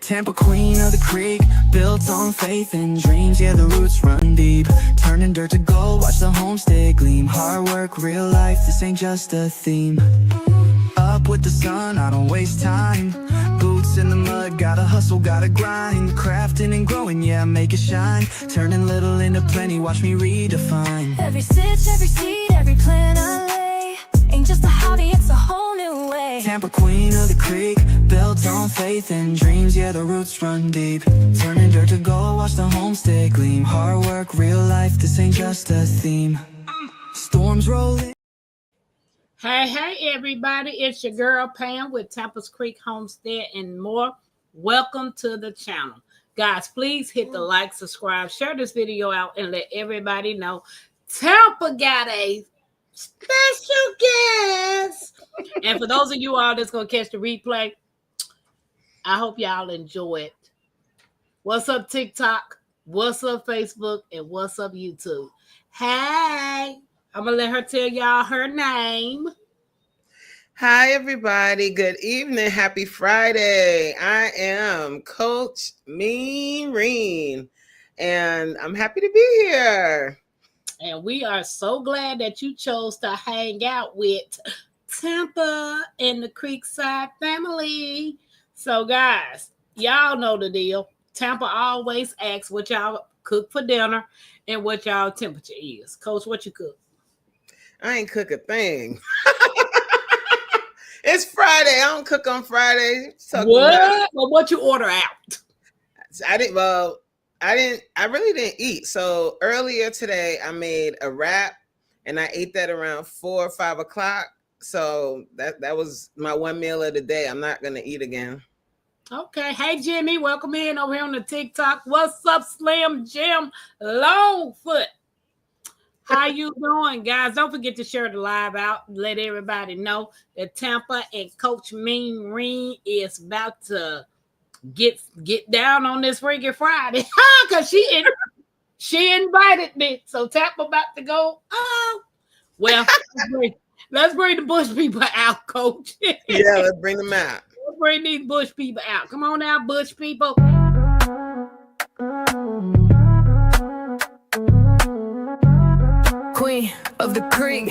Tampa, queen of the creek, built on faith and dreams. Yeah, the roots run deep, turning dirt to gold, watch the homestead gleam. Hard work, real life, this ain't just a theme. Up with the sun, I don't waste time. Boots in the mud, gotta hustle, gotta grind. Crafting and growing, yeah, make it shine. Turning little into plenty, watch me redefine. Every stitch, every seed, every plan I lay ain't just a hobby, it's a whole new way. Tampa, queen of the creek, built on faith and dreams. Yeah, the roots run deep, turning dirt to gold, watch the homestead gleam. Hard work, real life, this ain't just a theme. Storms rolling. Hey, everybody. It's your girl, Pam, with Tampa's Creek Homestead and more. Welcome to the channel. Guys, please hit the like, subscribe, share this video out, and let everybody know Tampa got a special guest. And for those of you all that's going to catch the replay, I hope y'all enjoy it. What's up, TikTok? What's up, Facebook? And what's up, YouTube? Hey, I'm going to let her tell y'all her name. Hi, everybody. Good evening. Happy Friday. I am Coach Reen, and I'm happy to be here. And we are so glad that you chose to hang out with Tampa and the Creekside family. So, guys, y'all know the deal. Tampa always asks what y'all cook for dinner and what y'all temperature is. Coach, what you cook? I ain't cook a thing. It's Friday. I don't cook on Friday. What? Well, what you order out? I really didn't eat. So earlier today, I made a wrap, and I ate that around 4 or 5 o'clock. So that was my one meal of the day. I'm not gonna eat again. Okay. Hey, Jimmy, welcome in over here on the TikTok. What's up, Slim Jim Longfoot? How you doing, guys? Don't forget to share the live out. Let everybody know that Tampa and Coach Reen is about to get down on this freaking Friday. Because she invited me. So Tampa about to go. Oh, well, let's bring the bush people out, Coach. Yeah, let's bring them out. Let's bring these bush people out. Come on out, bush people. Queen of the creek.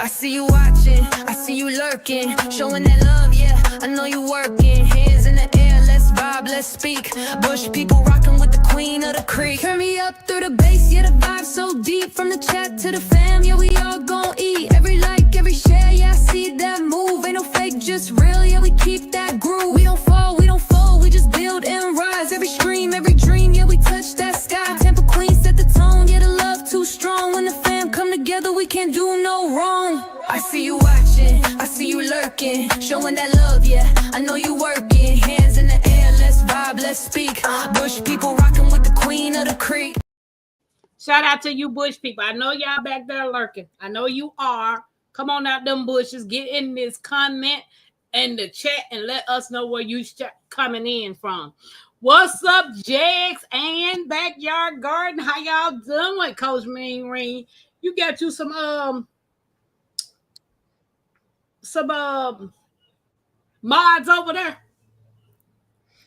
I see you watching, I see you lurking, showing that love, yeah, I know you working. Hands in the air, let's vibe, let's speak. Bush people rocking with the queen of the creek. Turn me up through the bass, yeah, the vibe so deep. From the chat to the fam, yeah, we all gon' eat. Every like, every share, yeah, I see that move. Ain't no fake, just real, yeah, we keep that groove. We don't fall, we don't fold, we just build and rise. Every stream, every dream, yeah, we touch that sky. Tampa queen set the tone, yeah, the love too strong. When the fam come together, we can't do no wrong. I see you watching, I see you lurking, showing that love, yeah, I know you working. Hands in the air, let's vibe, let's speak. Bush people rocking with the queen of the creek. Shout out to you bush people. I know y'all back there lurking. I know you are. Come on out them bushes. Get in this comment and the chat and let us know where you coming in from. What's up, Jags and Backyard Garden? How y'all doing, Coach Reen? You got you some mods over there?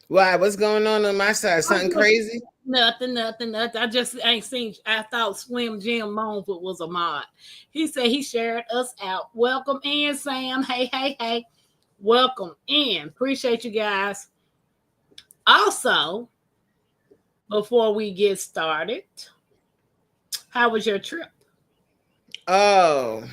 Why? What's going on my side? Something crazy? Nothing. I just ain't seen. I thought Slim Jim Longfoot was a mod. He said he shared us out. Welcome in, Sam. Hey. Welcome in. Appreciate you guys. Also, before we get started, how was your trip? Oh,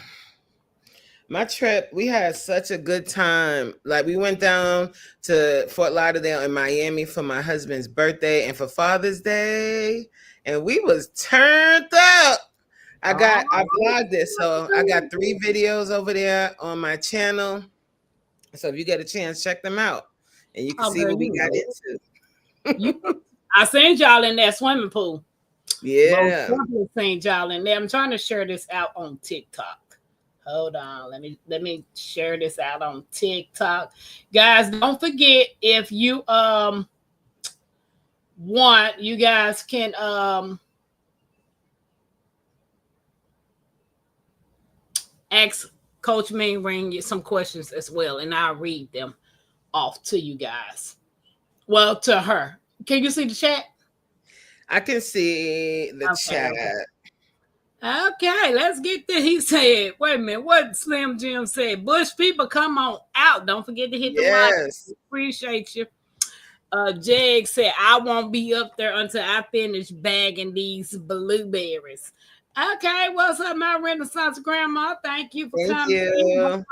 my trip, we had such a good time. Like, we went down to Fort Lauderdale in Miami for my husband's birthday and for Father's Day, and we was turned up. I vlogged it, so I got 3 videos over there on my channel. So if you get a chance, check them out, and you can see what we got into. I seen y'all in that swimming pool. Yeah, seen y'all in there. I'm trying to share this out on TikTok. Hold on, let me share this out on TikTok. Guys, don't forget, if you want, you guys can ask Coach Reen some questions as well, and I'll read them off to you guys. Well, to her. Can you see the chat? I can see the Okay, chat. okay. Okay, let's get this. He said, wait a minute, what Slim Jim said? Bush people, come on out. Don't forget to hit the like. Yes. Appreciate you. Jag said, I won't be up there until I finish bagging these blueberries. Okay, what's up, my Renaissance grandma? Thank you for Thank coming you. in.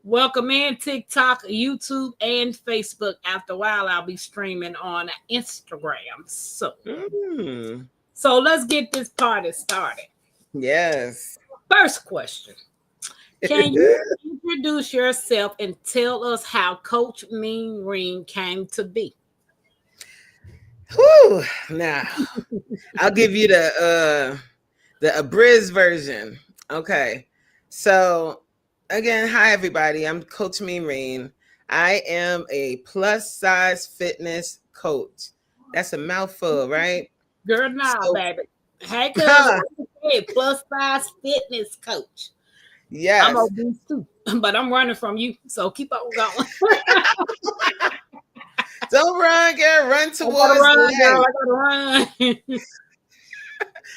Welcome in TikTok, YouTube, and Facebook. After a while, I'll be streaming on Instagram. So let's get this party started. Yes. First question. Can you introduce yourself and tell us how Coach Mean Reen came to be? Whew. Now, I'll give you the abridged version. Okay. So again, hi everybody. I'm Coach Mean Reen. I am a plus size fitness coach. That's a mouthful, right? Girl, nah, So- baby. Hey, cuz plus size fitness coach. Yes. I'm obese too, but I'm running from you. So keep on going. Don't run, girl. Run towards run, the light. girl. I gotta run.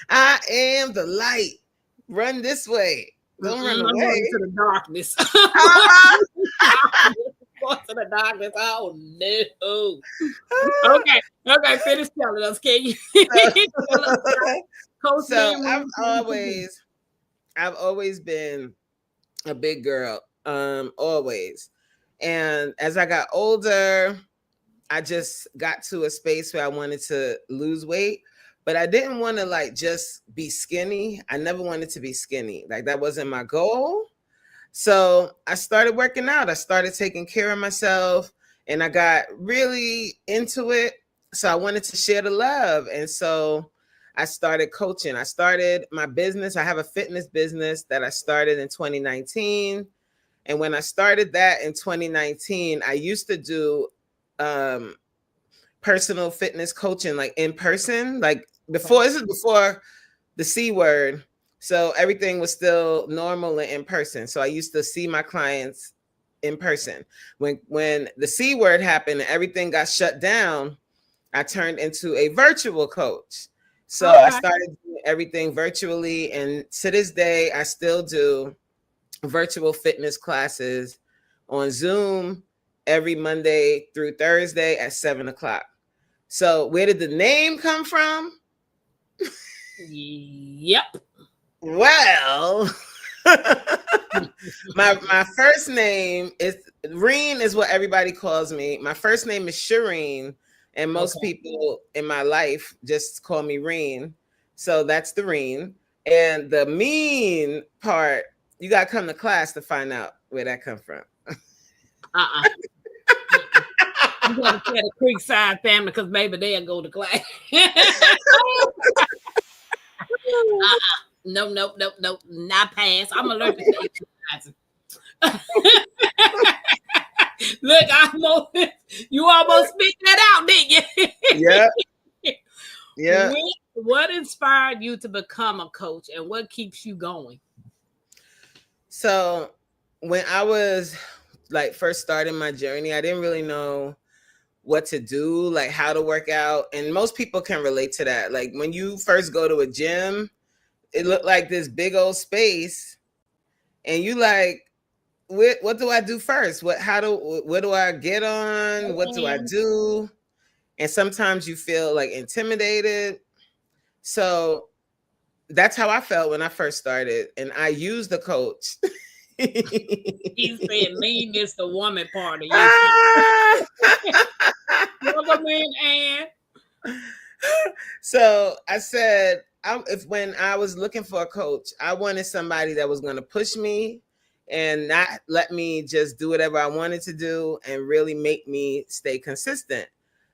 I am the light. Run this way. Don't run I'm away. going to the darkness. Going to the darkness. Oh no. Okay. Finish telling us, can you? Coach So Mean Reen. I've always been a big girl. Always. And as I got older, I just got to a space where I wanted to lose weight, but I didn't want to like just be skinny. I never wanted to be skinny. Like that wasn't my goal. So I started working out. I started taking care of myself and I got really into it. So I wanted to share the love. And so I started coaching. I started my business. I have a fitness business that I started in 2019. And when I started that in 2019, I used to do personal fitness coaching like in person, like before. This is before the C word, so everything was still normal and in person. So I used to see my clients in person. When the C word happened and everything got shut down, I turned into a virtual coach. So I started doing everything virtually, and to this day I still do virtual fitness classes on Zoom every Monday through Thursday at 7:00. So where did the name come from? Yep. Well, my first name is Reen, is what everybody calls me. My first name is Shireen, and most people in my life just call me Reen. So that's the Reen. And the mean part, you gotta come to class to find out where that come from. You gotta tell the Creekside family because maybe they'll go to class. No, not pass. I'm allergic to exercising. Look, you almost spit that out, didn't you? Yeah. What inspired you to become a coach, and what keeps you going? So when I was like first starting my journey, I didn't really know what to do, like how to work out. And most people can relate to that. Like when you first go to a gym, it looked like this big old space. And you like, what do I do first? What do I get on? What do I do? And sometimes you feel like intimidated. So that's how I felt when I first started. And I used the coach. He said, "Mean is the woman part of you." So I said, when I was looking for a coach, I wanted somebody that was going to push me and not let me just do whatever I wanted to do and really make me stay consistent.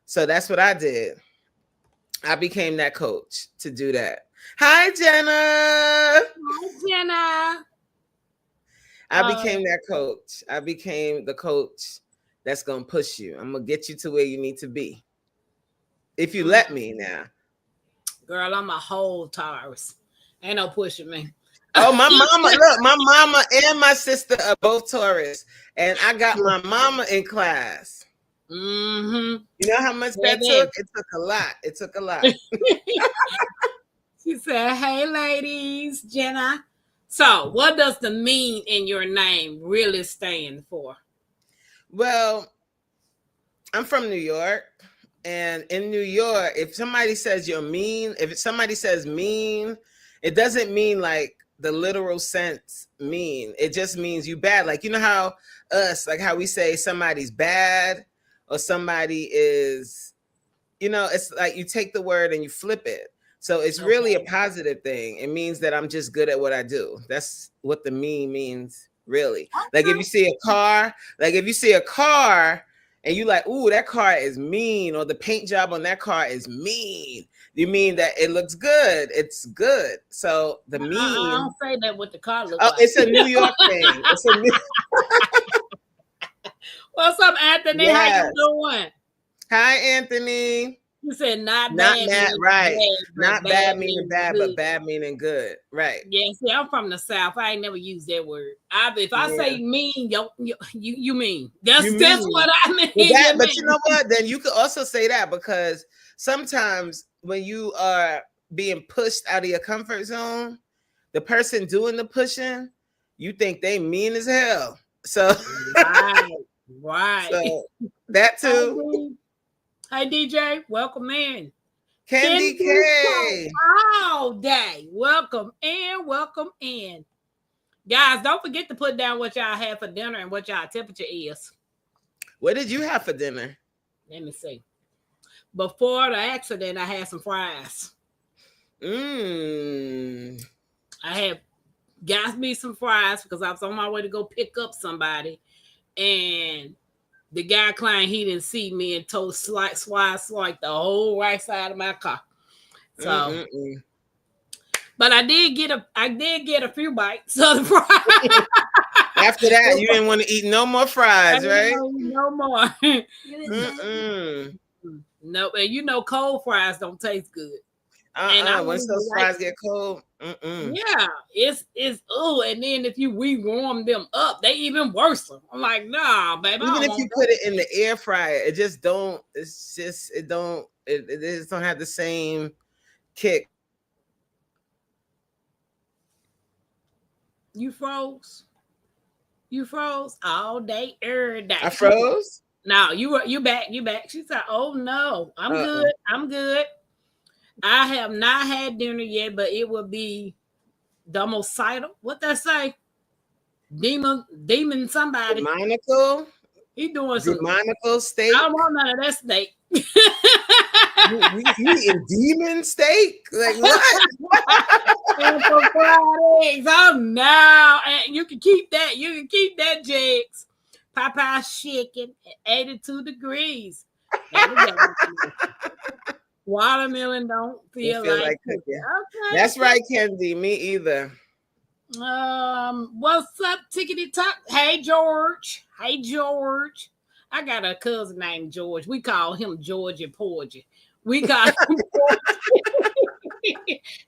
So that's what I did. I became that coach to do that. Hi, Jenna. Hi, Jenna. I became that coach. I became the coach that's going to push you. I'm going to get you to where you need to be. If you let me now. Girl, I'm a whole Taurus. Ain't no pushing me. Oh, my mama, look, my mama and my sister are both Taurus, and I got my mama in class. Mm-hmm. You know how much that Baby. took? It took a lot. It took a lot. She said, "Hey, ladies, Jenna." So, what does the mean in your name really stand for? Well, I'm from New York, and in New York, if somebody says you're mean, if somebody says mean, it doesn't mean like the literal sense mean. It just means you bad. Like, you know how like how we say somebody's bad or somebody is, it's like you take the word and you flip it. So it's really a Okay. positive thing. It means that I'm just good at what I do. That's what the mean means, really. Like if you see a car and you like, ooh, that car is mean, or the paint job on that car is mean, you mean that it looks good. It's good. So the I mean, don't say that what the car look oh, like. it's a New York thing. It's a new What's up, Anthony? How yes. you doing? Hi, Anthony. You said not Not bad mad, meaning right. bad, Not but bad bad meaning meaning bad, but good. bad meaning good. Right. Yeah, see, I'm from the South. I ain't never used that word. If I Yeah. say mean, you mean. You That's mean what I mean. but you know what? Then you could also say that because sometimes when you are being pushed out of your comfort zone, the person doing the pushing, you think they mean as hell. So, Right. so that too. Hi, DJ. Welcome in. Candy Candy K. all day. Welcome in. Welcome in. Guys, don't forget to put down what y'all had for dinner and what y'all temperature is. What did you have for dinner? Let me see. Before the accident, I had some fries. Mmm. I had got me some fries because I was on my way to go pick up somebody. And the guy client, he didn't see me and told swiped the whole right side of my car. So Mm-mm-mm. but I did get a few bites of the fries. After that, you didn't want to eat no more fries, right? No more. Mm-mm. No, and you know cold fries don't taste good. And I don't Once even those like, fries get cold, mm-mm. yeah, it's and then if you re-warm them up, they even worse. I'm like, nah, baby, I Even don't if you want put that. it in the air fryer, it just don't. It's just it just don't have the same kick. You froze. You froze all day, every day. I froze. Now you back. She said, "Oh no, I'm Uh-oh. good. I'm good. I have not had dinner yet, but it will be domocidal. What that say? Demon somebody. Demonical, He doing some. demonical I don't steak. want none of that steak. You eating demon steak? Like what? And for fried eggs. Oh no. And you can keep that. You can keep that, Jigs. Popeye's chicken at 82 degrees. Watermelon don't You feel feel like like cooking. cooking? Okay. That's right, Candy. Me either. What's up, Tickety Tock? Hey, George. Hey, George. I got a cousin named George. We call him George and Porgy. We call him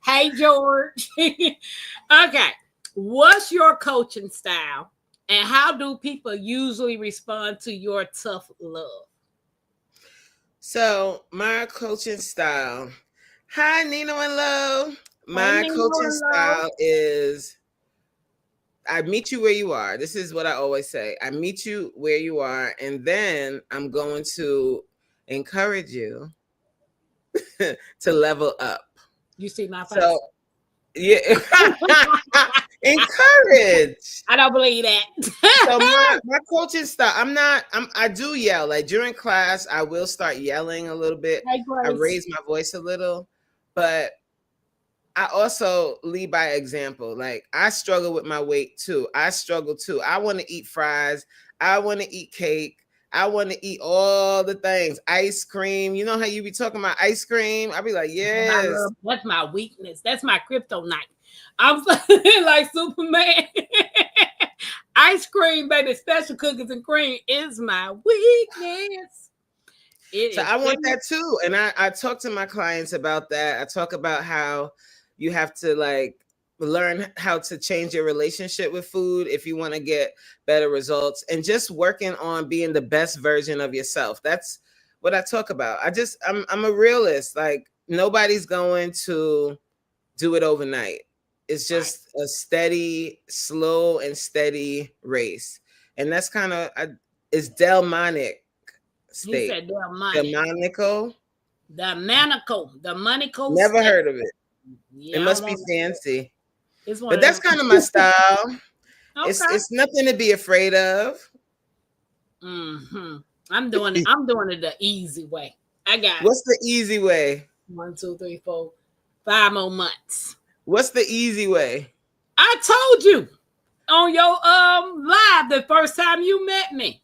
Hey, George. Okay. What's your coaching style? And how do people usually respond to your tough love? So my coaching style. Hi, Nino and Lo. Hey, My Nino coaching and Lo. style is I meet you where you are. This is what I always say. I meet you where you are, and then I'm going to encourage you to level up. You see my face? So, yeah, encourage. I don't believe that. So my coaching style, I do yell. Like during class, I will start yelling a little bit. Hey, I Grace. raise my voice a little, but I also lead by example. Like I struggle with my weight too. I struggle too. I want to eat fries. I want to eat cake. I want to eat all the things. Ice cream. You know how you be talking about ice cream? I be like, yes. That's my weakness. That's my kryptonite. I'm like Superman. Ice cream, baby, special cookies and cream is my weakness. So I want that too. And I talk to my clients about that. I talk about how you have to like learn how to change your relationship with food if you want to get better results, and just working on being the best version of yourself. That's what I talk about. I'm a realist. Like, nobody's going to do it overnight. It's Right. just a steady, slow and steady race. And that's kind of, it's demonic He state. said demonic. Demonical. The manical Never state. heard of it. Yeah, It I must don't be know. fancy. It's one But of that's them. kind of my style. Okay. It's nothing to be afraid of. Mm-hmm. I'm doing it the easy way. I got What's the easy way? 1, 2, 3, 4, 5 more months. What's the easy way? I told you on your live the first time you met me.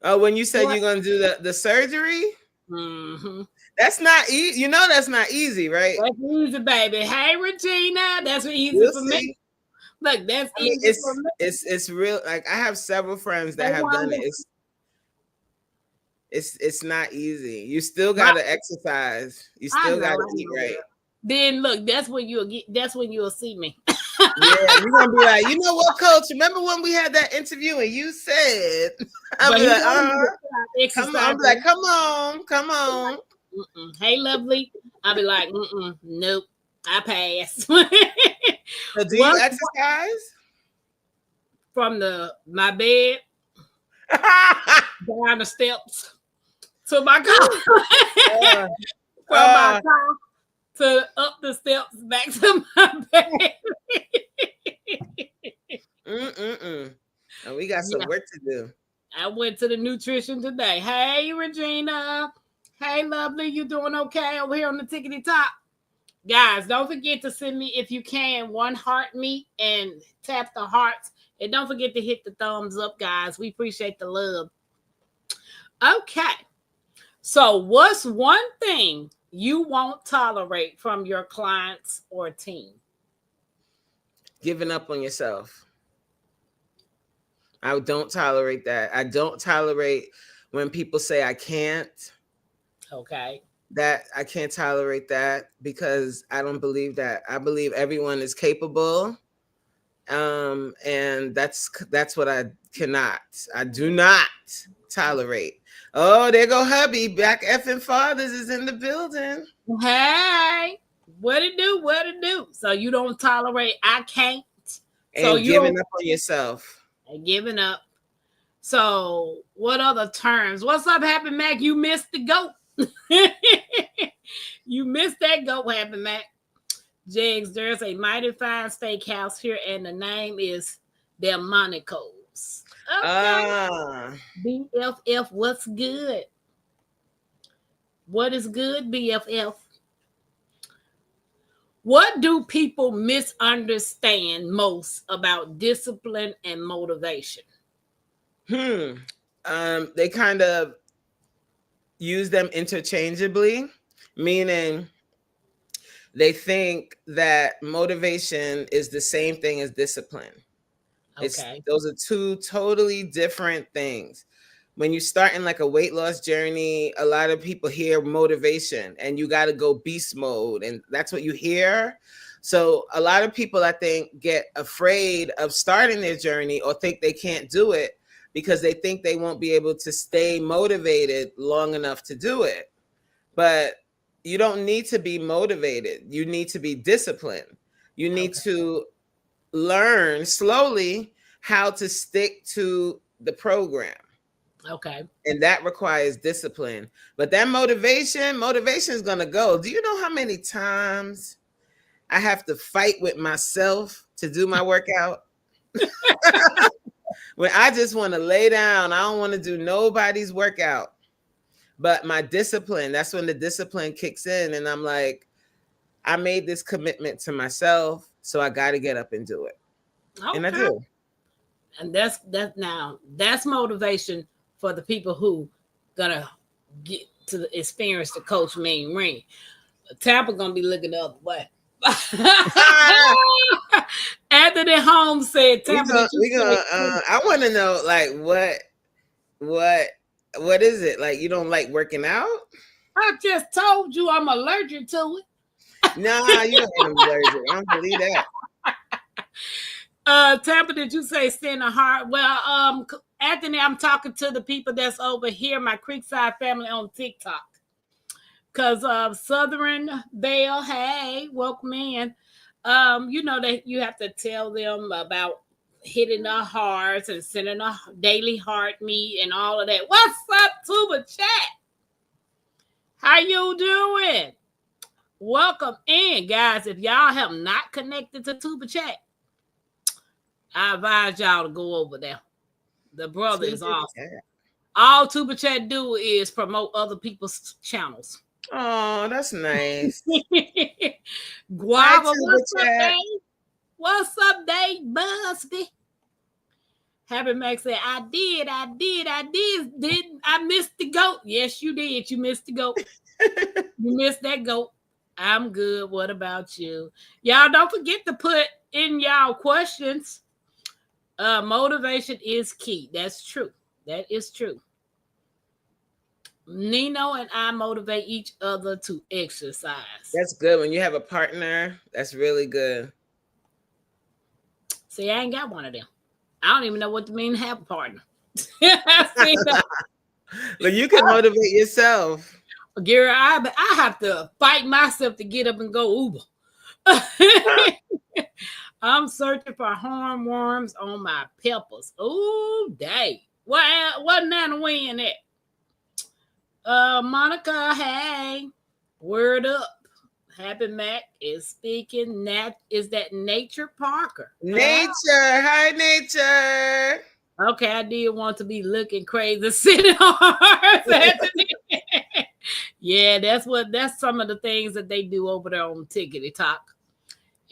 Oh, when you said What? you're gonna do the surgery? Mm-hmm. That's not easy. You know that's not easy, right? That's easy, baby. Hey, Regina, that's easy We'll for see. me. Look, that's I mean, easy for me. it's real. Like, I have several friends that Hey, have done Wanda. it. It's not easy. You still gotta exercise. You I still know, gotta I eat know, right. girl. Then look, that's when you'll see me. Yeah, you're gonna be like, you know what, coach? Remember when we had that interview and you said, I'll But be he like, wanted me to start come on. I'm exercising. like, come on. Mm-mm. Hey, lovely. I'll be like, nope, I pass. So do you Once exercise? from my bed down the steps to my car, from my car to up the steps back to my bed. And we got some work to do. I went to the nutrition today. Hey, Regina. Hey, lovely. You doing okay over here on the tickety top? Guys, don't forget to send me, if you can, one heart me and tap the hearts. And don't forget to hit the thumbs up, guys. We appreciate the love. Okay. So what's one thing you won't tolerate from your clients or team? Giving up on yourself. I don't tolerate that. I don't tolerate when people say I can't. Okay. That I can't tolerate that, because I don't believe that. I believe everyone is capable. And that's what I do not tolerate. Oh, there go hubby. Back effing fathers is in the building. Hey, what it do? So you don't tolerate I can't. And So you giving up on yourself. And giving up. So what other terms? What's up, Happy Mac? You missed the goat. You missed that goat, Happy Mac. Jigs, there's a mighty fine steakhouse here, and the name is Delmonico's. Okay. BFF, what's good? What is good, BFF? What do people misunderstand most about discipline and motivation? They kind of use them interchangeably, meaning they think that motivation is the same thing as discipline. Okay. Those are two totally different things. When you start in like a weight loss journey, a lot of people hear motivation and you got to go beast mode, and that's what you hear. So a lot of people, I think, get afraid of starting their journey or think they can't do it because they think they won't be able to stay motivated long enough to do it. But you don't need to be motivated. You need to be disciplined. You need to learn slowly how to stick to the program. Okay. And that requires discipline. But that motivation is going to go. Do you know how many times I have to fight with myself to do my workout? When I just want to lay down, I don't want to do nobody's workout. But my discipline, that's when the discipline kicks in. And I'm like, I made this commitment to myself, so I got to get up and do it. Okay. And I do. And that's motivation for the people who gonna get to the experience the coach mean Reen. Tampa gonna be looking the other way. Anthony Holmes said Tampa. I want to know, like, what is it? Like, you don't like working out? I just told you I'm allergic to it. Nah, you ain't allergic. I don't believe that. Tampa, did you say send a heart? Well, Anthony, I'm talking to the people that's over here, my Creekside family on TikTok. Because Southern Belle, hey, welcome in. You know that you have to tell them about hitting the hearts and sending a daily heart meet and all of that. What's up, Tuba Chat? How you doing? Welcome in, guys. If y'all have not connected to Tuba Chat, I advise y'all to go over there. The brother is awesome. Chat. All Tuba Chat do is promote other people's channels. Oh, that's nice. Guava, Tuba what's up, Chat. Dave? What's up, Dave Busby? Happy Max said, I did. Didn't I miss the goat? Yes, you did. You missed the goat. You missed that goat. I'm good. What about you? Y'all don't forget to put in y'all questions. Motivation is key. That's true. That is true. Nino and I motivate each other to exercise. That's good. When you have a partner, that's really good. See, I ain't got one of them. I don't even know what to mean to have a partner. But you can motivate yourself. Gary, I have to fight myself to get up and go Uber. I'm searching for hornworms on my peppers. Oh, dang. What Nana win at? Monica, hey. Word up. Happy Mac is speaking. Is that Nature Parker? Nature. Hi, Nature. Okay, I did want to be looking crazy sitting on her. Yeah, that's some of the things that they do over there on Tickety Talk.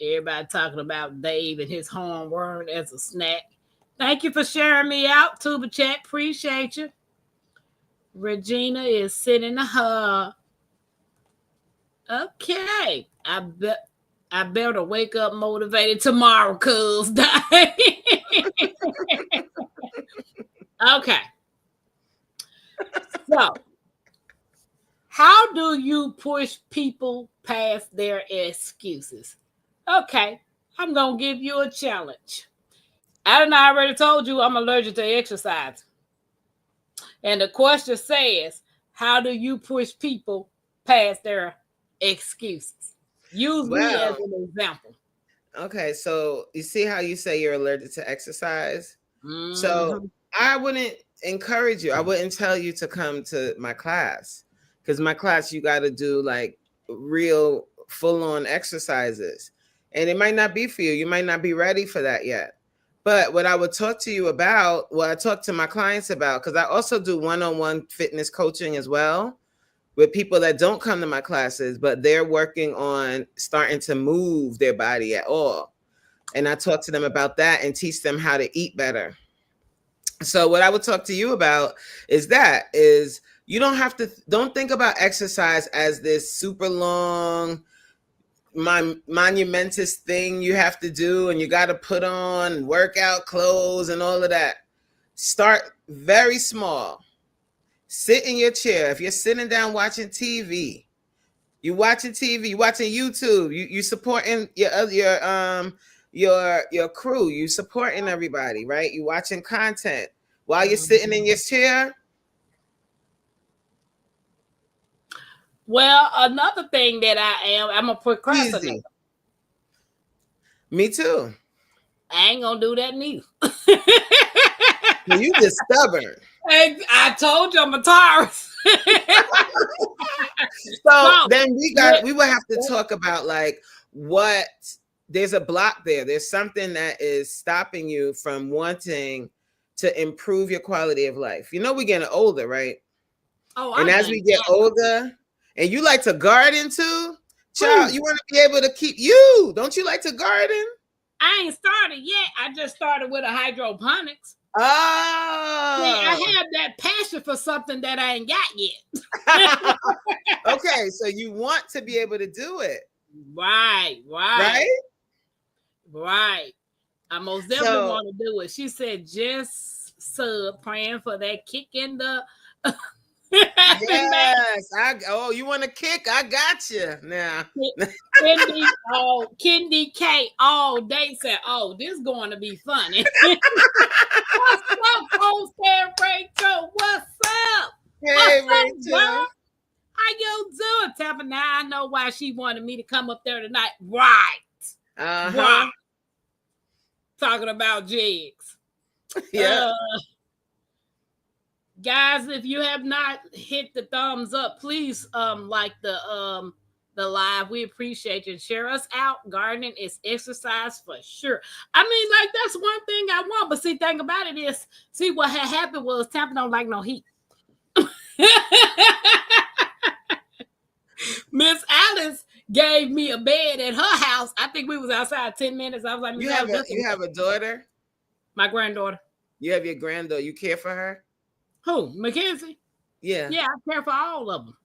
Everybody talking about Dave and his hornworm as a snack. Thank you for sharing me out, Tuba Chat. Appreciate you. Regina is sitting her. Okay. I better wake up motivated tomorrow, cuz. Okay. So, how do you push people past their excuses? Okay, I'm going to give you a challenge. I already told you I'm allergic to exercise. And the question says, how do you push people past their excuses? Use me as an example. Okay, so you see how you say you're allergic to exercise? Mm-hmm. So I wouldn't encourage you. I wouldn't tell you to come to my class, because my class, you got to do like real full-on exercises. And it might not be for you. You might not be ready for that yet. But what I would talk to you about, what I talk to my clients about, because I also do one-on-one fitness coaching as well with people that don't come to my classes, but they're working on starting to move their body at all. And I talk to them about that and teach them how to eat better. So what I would talk to you about is you don't think about exercise as this super long, monumentous thing you have to do, and you got to put on workout clothes and all of that. Start very small. Sit in your chair. If you're sitting down watching TV, you watching YouTube, you supporting your crew, you supporting everybody, right? You watching content while you're sitting in your chair. Well, another thing that I'm a procrastinator. Easy. Me too. I ain't gonna do that neither. Well, you just stubborn. I told you I'm a Taurus. So then we will have to talk about like what there's a block there. There's something that is stopping you from wanting to improve your quality of life. You know, we're getting older, right? Oh, and as we get older, and you like to garden too, child, you want to be able to don't you like to garden? I ain't started yet. I just started with a hydroponics. Oh, see, I have that passion for something that I ain't got yet. Okay, so you want to be able to do it. Right. I most definitely want to do it. She said, just praying for that kick in the Yes. You want to kick? I got you now. Kendi K all day said, "Oh, this going to be funny." What's up, Homestead Rachel? What's up? Hey, What's Rachel. up, girl? How you doing, Tampa? Now I know why she wanted me to come up there tonight. Right. Right. Talking about jigs. Yeah. Guys, if you have not hit the thumbs up, please like the live. We appreciate you. Share us out. Gardening is exercise for sure. I mean, like, that's one thing I want. But see, thing about it is, see, what had happened was Tampa don't like no heat. Miss Alice gave me a bed at her house. I think we was outside 10 minutes. I was like, you have a daughter? My granddaughter. You have your granddaughter. You care for her? Who? Mackenzie? Yeah. Yeah, I care for all of them.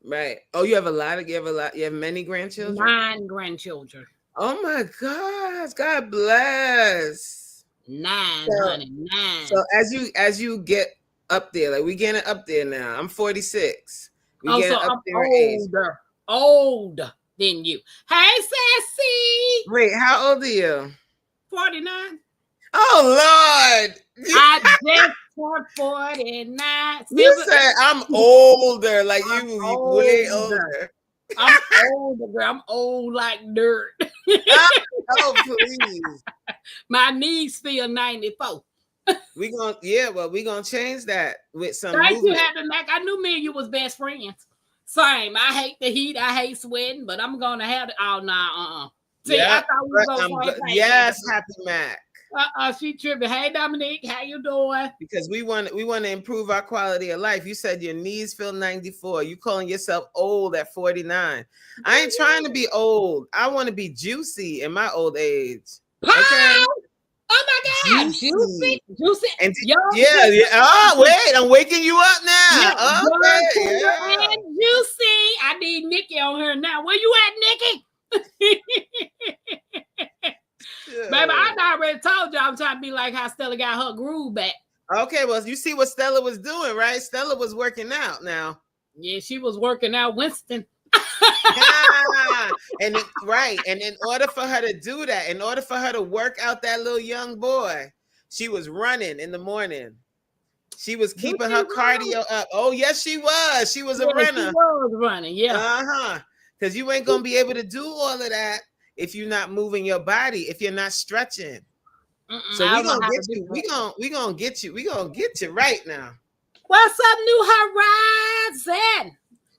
Right. Oh, you have you have many grandchildren? 9 grandchildren. Oh my gosh. God bless. 9, honey. 9. So as you get up there, like we getting up there now. I'm 46. So I'm older than you. Hey, Sassy. Wait, how old are you? 49. Oh Lord. I just turned 49. You said I'm older, like you way older. I'm older, girl. I'm old like dirt. Oh, please. My knees feel 94. We gonna change that with some. Thank you, Happy Mac. I knew me and you was best friends. Same. I hate the heat. I hate sweating, but I'm gonna have it. Oh no, See, I thought we were going yes, Happy Mac. She tripping. Hey, Dominique, how you doing? Because we want to improve our quality of life. You said your knees feel 94. You calling yourself old at 49. I ain't trying to be old. I want to be juicy in my old age. Okay. Oh my God, juicy. And yeah. Oh, wait, I'm waking you up now. Okay, and juicy. I need Nikki on her now. Where you at, Nikki? Sure. Baby, I already told you I'm trying to be like how Stella got her groove back. Okay, well, you see what Stella was doing, right? Stella was working out now. Yeah, she was working out Winston. And in order for her to do that, in order for her to work out that little young boy, she was running in the morning. She was keeping her cardio up. Oh, yes, she was. She was a runner. She was running, yeah. Because you ain't gonna be able to do all of that if you're not moving your body, if you're not stretching. So we're gonna get you. We're gonna get you. We're gonna get you right now. What's up, New Horizon?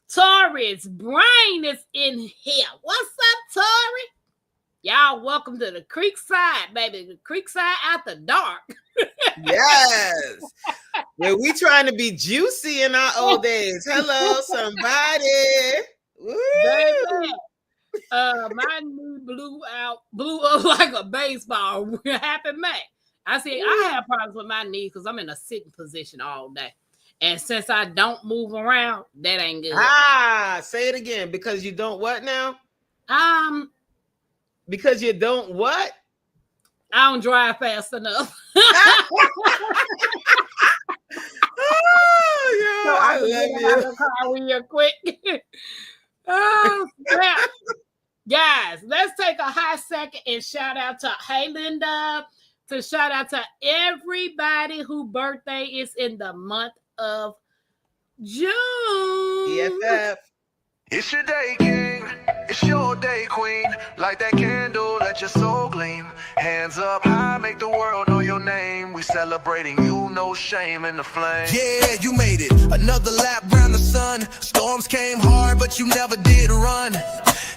Tori's brain is in here. What's up, Tori? Y'all welcome to the Creekside, baby. The Creekside after dark. Yes. Yeah, we trying to be juicy in our old days. Hello, somebody. Baby. My knee blew up like a baseball. Happy Mac. I see. I have problems with my knees because I'm in a sitting position all day. And since I don't move around, that ain't good. Say it again. Because you don't what now? Because you don't what? I don't drive fast enough. Oh, yeah, so I love you. Car real quick. Oh, yeah. Guys, let's take a hot second and shout out to Linda, to shout out to everybody whose birthday is in the month of June. BFF. It's your day, king. It's your day, queen. Light that candle, let your soul gleam. Hands up high, make the world know your name. We celebrating you, no shame in the flame. Yeah, you made it. Another lap round the sun. Storms came hard, but you never did run.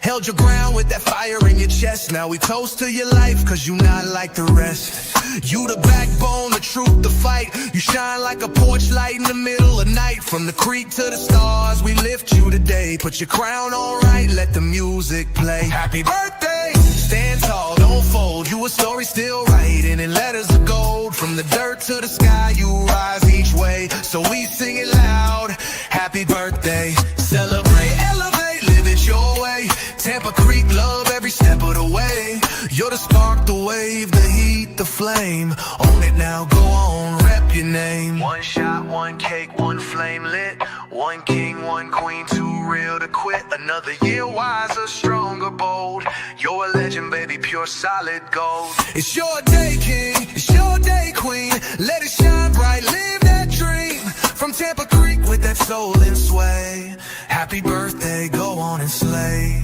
Held your ground with that fire in your chest. Now we toast to your life, cause you not like the rest. You the backbone, the truth, the fight. You shine like a porch light in the middle of night. From the creek to the stars, we lift you today. Put your crown on right, let the music play. Happy birthday! Stand tall, don't fold. You a story still writing in letters of gold. From the dirt to the sky, you rise each way. So we sing it loud. Happy birthday. Celebrate, elevate, live it your way. Tampa Creek, love every step of the way. You're the spark, the wave, the heat, the flame. Own it now, go on, rep your name. One shot, one cake, one flame lit. One king, one queen, too real to quit. Another year wiser, stronger, bold. You're a legend, baby, pure solid gold. It's your day, king. It's your day, queen. Let it shine bright, live that dream. From Tampa Creek with that soul and sway. Happy birthday, go on and slay.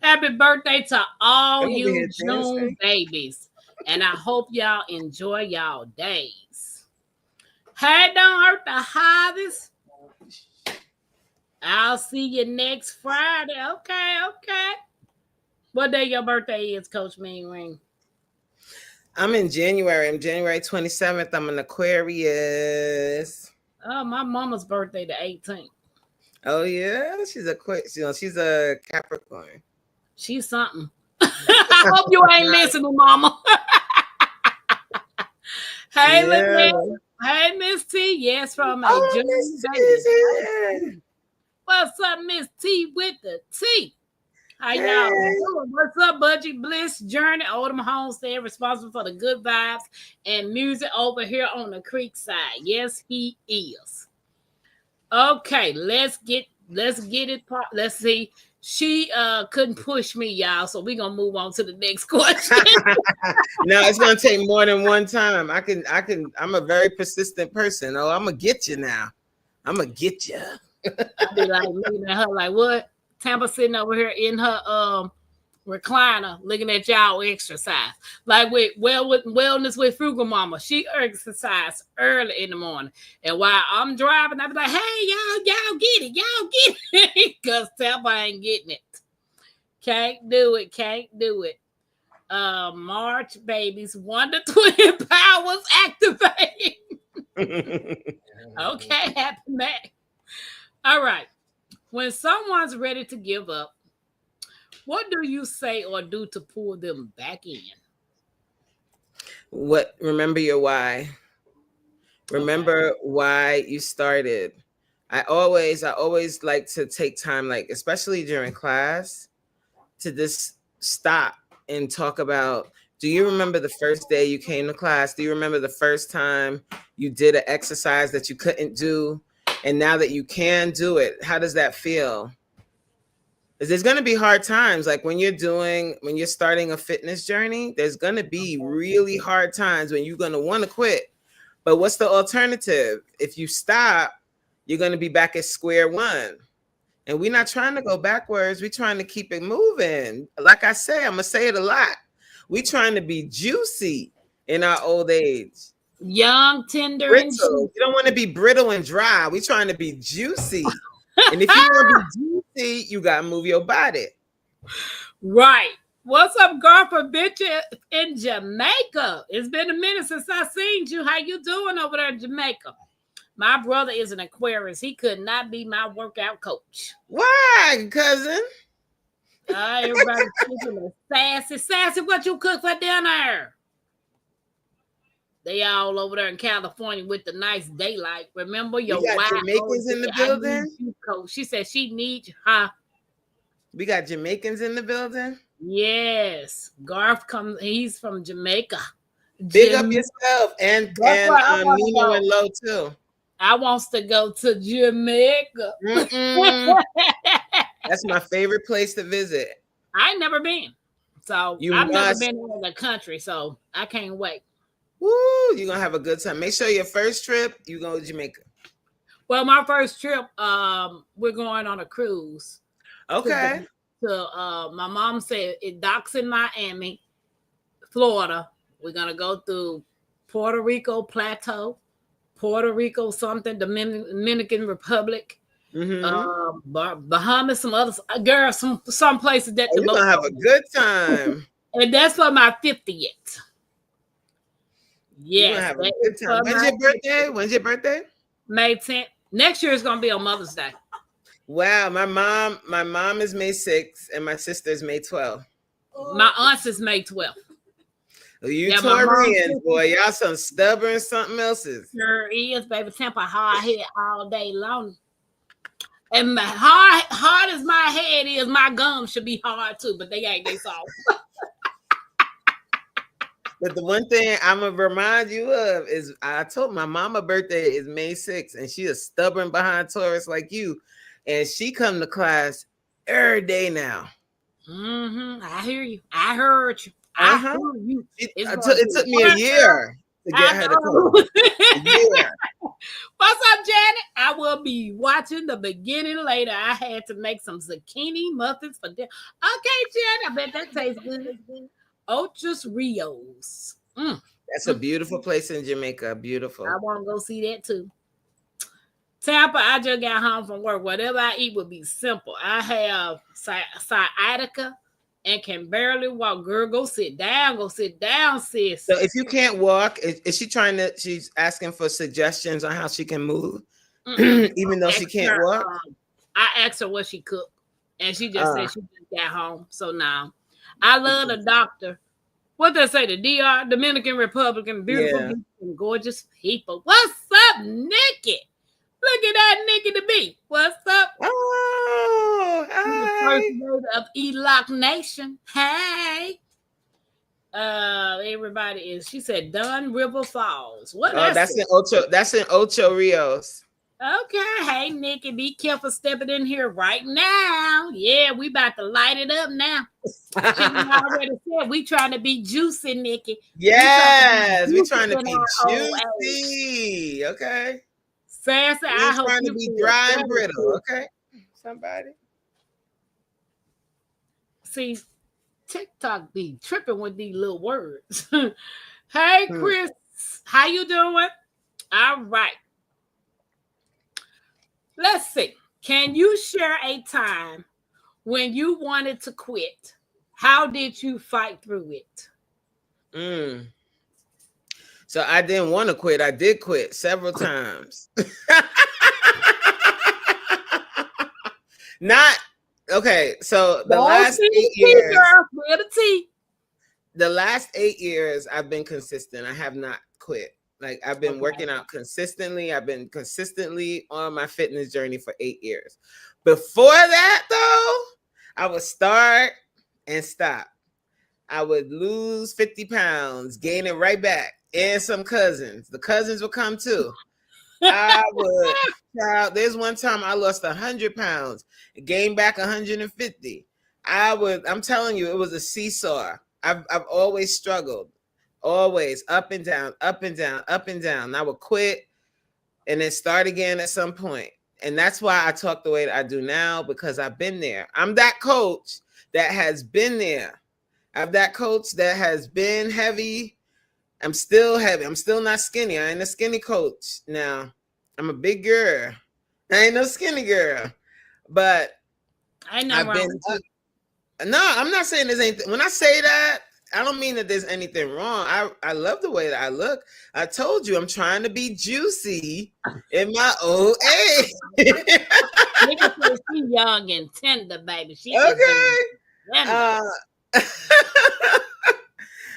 Happy birthday to all I'm over you here June dancing. babies. And I hope y'all enjoy y'all days. Hey, don't hurt the hobbies. I'll see you next Friday. Okay. What day your birthday is, Coach Mean Ring? I'm in January. I'm January 27th. I'm an Aquarius. Oh, my mama's birthday the 18th. Oh yeah, she's a Capricorn. She's something. I hope you ain't listening, mama. Hey, Yeah. Hey, Miss T. Yes, from a Oh, June Miss T baby. is here. What's up, Miss T with the T? How y'all Hey. doing? What's up, Budget Bliss Journey? Oldham Homestead, responsible for the good vibes and music over here on the creek side. Yes, he is. Okay, let's get it. Let's see. She couldn't push me, y'all. So we're gonna move on to the next question. No, it's gonna take more than one time. I'm a very persistent person. Oh, I'm gonna get you now. I'm gonna get you. I'd be like looking at her like, what? Tampa sitting over here in her recliner looking at y'all exercise. Like with Wellness with Frugal Mama. She exercised early in the morning. And while I'm driving, I be like, hey, y'all get it. Y'all get it. Because Tampa ain't getting it. Can't do it. March babies, Wonder Twin powers activate. Okay, happy Mac. All right. When someone's ready to give up, what do you say or do to pull them back in? Remember your why. Remember why you started. I always like to take time, like especially during class, to just stop and talk about, do you remember the first day you came to class? Do you remember the first time you did an exercise that you couldn't do? And now that you can do it, how does that feel? Because there's going to be hard times. Like when you're starting a fitness journey, there's going to be really hard times when you're going to want to quit. But what's the alternative? If you stop, you're going to be back at square one. And we're not trying to go backwards. We're trying to keep it moving. Like I say, I'm going to say it a lot. We're trying to be juicy in our old age. Young, tender, Brittle. and juicy. You don't want to be brittle and dry. We're trying to be juicy. And if you want to be juicy, you got to move your body. Right. What's up, Garfa bitch in Jamaica? It's been a minute since I seen you. How you doing over there in Jamaica? My brother is an Aquarius. He could not be my workout coach. Why, cousin? Everybody's speaking sassy. Sassy, what you cook for dinner? They all over there in California with the nice daylight. Remember your wife? Jamaicans in the building? Coach. She said she needs you, huh? We got Jamaicans in the building? Yes. Garth he's from Jamaica. Big up yourself and Nino and Lo too. I wants to go to Jamaica. That's my favorite place to visit. I ain't never been. So I've never been in the country, so I can't wait. Woo, you're gonna have a good time. Make sure your first trip, you go to Jamaica. Well, my first trip, we're going on a cruise. Okay. My mom said it docks in Miami, Florida. We're gonna go through Puerto Rico Plateau, Puerto Rico something, Dominican Republic, Bahamas, some other girls, some places that you're gonna have a good time. And that's for my 50th. Yes, have a good time. When's your birthday? May 10th. Next year is gonna be on Mother's Day. Wow, my mom is May 6th and my sister is May 12th. My aunt's is May 12th. You Yeah, my mom's Taurians, boy, y'all some stubborn something else's. sure is, baby. Tampa hard head all day long. And my hard as my head is, my gums should be hard too, but they ain't. They soft. But the one thing I'm gonna remind you of is I told my mama birthday is May 6th, and she is stubborn behind Taurus like you, and she come to class every day now. I hear you. I heard you. I heard you. It took me a year to get her to come. A year. What's up, Janet? I will be watching the beginning later. I had to make some zucchini muffins for dinner. Okay, Janet, I bet that tastes good. Ochos Rios. That's a beautiful place in Jamaica. Beautiful. I want to go see that too. Tampa, I just got home from work. Whatever I eat will be simple. I have sciatica and can barely walk. Girl, go sit down. Go sit down, sis. So if you can't walk, is she she's asking for suggestions on how she can move, even though she can't walk? I asked her what she cooked, and she just said she just got home. So now, I love the doctor. What they say, the DR, Dominican Republic, beautiful people and gorgeous people. What's up, Nikki? Look at that Nikki the B. What's up? Oh, hi. The first of Elock Nation. Hey. Everybody is. She said Dunn River Falls. What? That's in Ocho. That's in Ocho Rios. Okay. Hey, Nikki, be careful stepping in here right now. Yeah, we about to light it up now. She already said we trying to be juicy, Nikki. Yes, we trying to be juicy. Okay. Sassy, I hope trying to be dry and brittle. Okay. Somebody. See, TikTok be tripping with these little words. Hey, Chris, how you doing? All right. Let's see. Can you share a time when you wanted to quit? How did you fight through it? So I didn't want to quit. I did quit several times. Not okay. So the last 8 years, the last 8 years, I've been consistent. I have not quit. Like I've been working out consistently. I've been consistently on my fitness journey for 8 years. Before that, though, I would start and stop. I would lose 50 pounds, gain it right back, and some cousins. The cousins would come too. I would. There's one time I lost 100 pounds, gained back 150. I'm telling you, it was a seesaw. I've always struggled. Always up and down, up and down, up and down. I would quit and then start again at some point. And that's why I talk the way that I do now, because I've been there. I'm that coach that has been there. I'm that coach that has been heavy. I'm still heavy. I'm still not skinny. I ain't a skinny coach now. I'm a big girl. I ain't no skinny girl. But I know. No, I'm not saying there's anything. When I say that, I don't mean that there's anything wrong. I love the way that I look. I told you I'm trying to be juicy in my old age. She's young and tender, baby. She okay.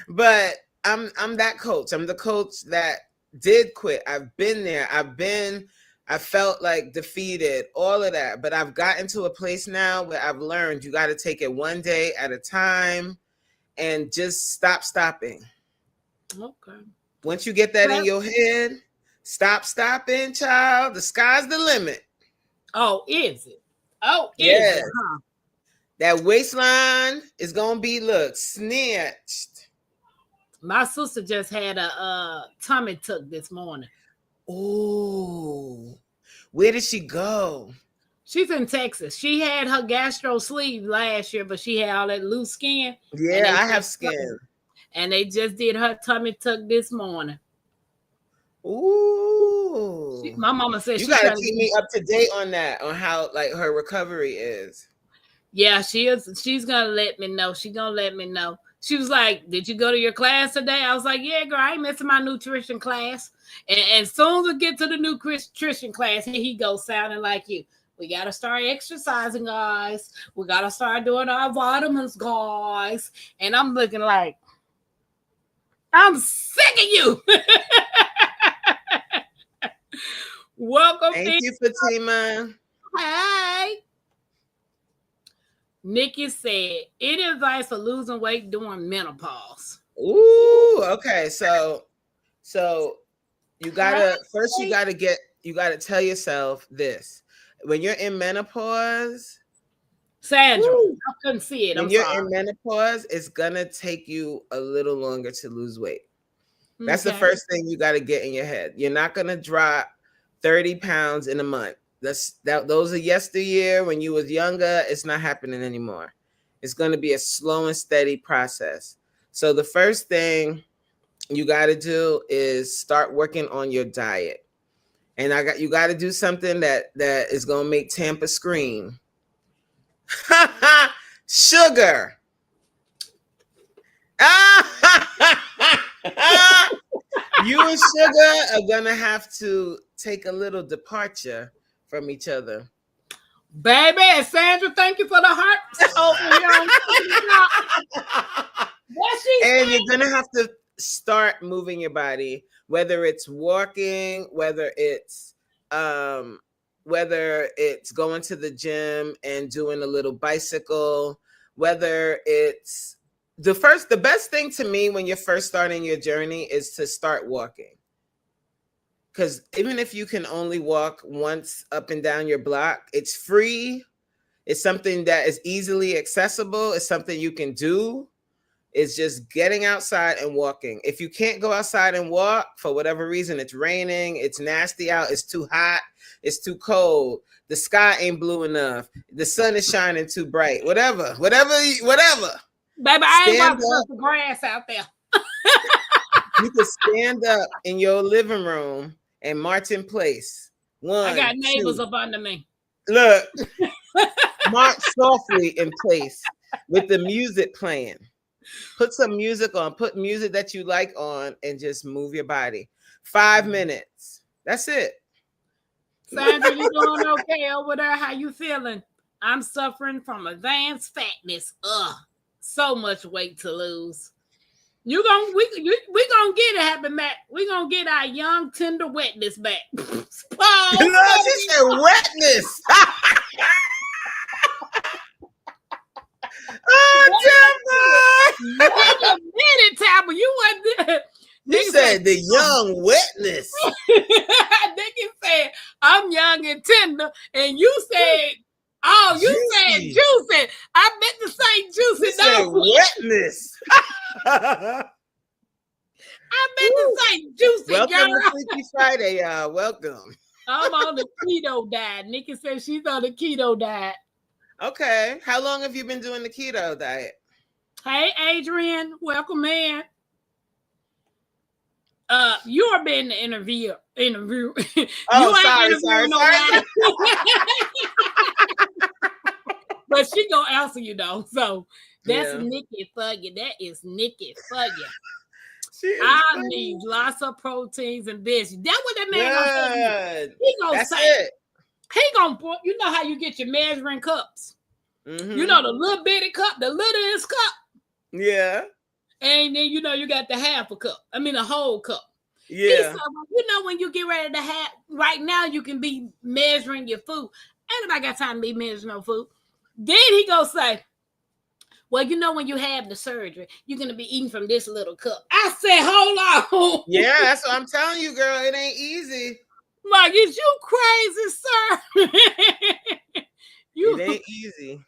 But I'm that coach. I'm the coach that did quit. I've been there. I felt like defeated, all of that. But I've gotten to a place now where I've learned you got to take it one day at a time. And just stop stopping. Okay. Once you get that in your head, stop stopping, child. The sky's the limit. Oh, is it? Oh, yes. Is it? Huh? That waistline is gonna be snatched. My sister just had a tummy tuck this morning. Oh, where did she go? She's in Texas. She had her gastro sleeve last year, but she had all that loose skin. Yeah, I have skin. And they just did her tummy tuck this morning. Ooh. My mama said you gotta keep me up to date on that, on how like her recovery is. Yeah, she is. She's gonna let me know. She's gonna let me know. She was like, "Did you go to your class today?" I was like, "Yeah, girl, I ain't missing my nutrition class." And as soon as we get to the nutrition class, here he goes sounding like you. We got to start exercising, guys. We got to start doing our vitamins, guys. And I'm looking like, I'm sick of you. Welcome. Thank you, Fatima. Hey. Nikki said, any advice for losing weight during menopause? Ooh, okay. So you gotta you gotta tell yourself this. When you're in menopause, Sandra, woo, I couldn't see it. when I'm you're sorry. in menopause, it's gonna take you a little longer to lose weight. That's the Okay. first thing you gotta get in your head. You're not gonna drop 30 pounds in a month. Those are yesteryear when you was younger. It's not happening anymore. It's going to be a slow and steady process. So the first thing you got to do is start working on your diet. And you got to do something that is going to make Tampa scream. Sugar. You and Sugar are going to have to take a little departure from each other. Baby, and Sandra, thank you for the heart over here. And you're gonna have to start moving your body, whether it's walking, whether it's going to the gym and doing a little bicycle, whether it's the best thing to me when you're first starting your journey is to start walking. Because even if you can only walk once up and down your block, it's free. It's something that is easily accessible. It's something you can do. It's just getting outside and walking. If you can't go outside and walk for whatever reason, it's raining, it's nasty out, it's too hot, it's too cold, the sky ain't blue enough, the sun is shining too bright, whatever. Baby, I ain't walking across the grass out there. You can stand up in your living room and march in place. I got neighbors up under me. Look, march softly in place with the music playing. Put some music on. Put music that you like on and just move your body. 5 minutes. That's it. Sandra, you doing okay over there? How you feeling? I'm suffering from advanced fatness. So much weight to lose. We gonna get it, Happy Matt. We gonna get our young tender wetness back. She said wetness. Oh, Tampa! Wait a minute, Tampa. You wasn't there. You said the young wetness. Nigga said, I'm young and tender. And you said, oh, you said juicy. I meant to say juicy. You said wetness. I meant to say juicy, welcome girl. to Freaky Friday, y'all. Welcome. I'm on the keto diet. Nikki said she's on the keto diet. Okay. How long have you been doing the keto diet? Hey, Adrian. Welcome in. You are being the interview. Oh, sorry. But she gonna answer you though. So that's Nikki for you. That is Nikki for you. I need lots of proteins and this. That's what that man gonna say. He gonna say it. He gonna, you know how you get your measuring cups. Mm-hmm. You know the little bitty cup, the littlest cup. Yeah. And then you know you got the half a cup. I mean a whole cup. Yeah. He said, well, you know when you get ready to have right now you can be measuring your food. Ain't nobody got time to be measuring no food. Then he gonna say, well, you know when you have the surgery, you're gonna be eating from this little cup. I said, hold on. Yeah, that's what I'm telling you, girl. It ain't easy. Like, is you crazy, sir? It ain't easy.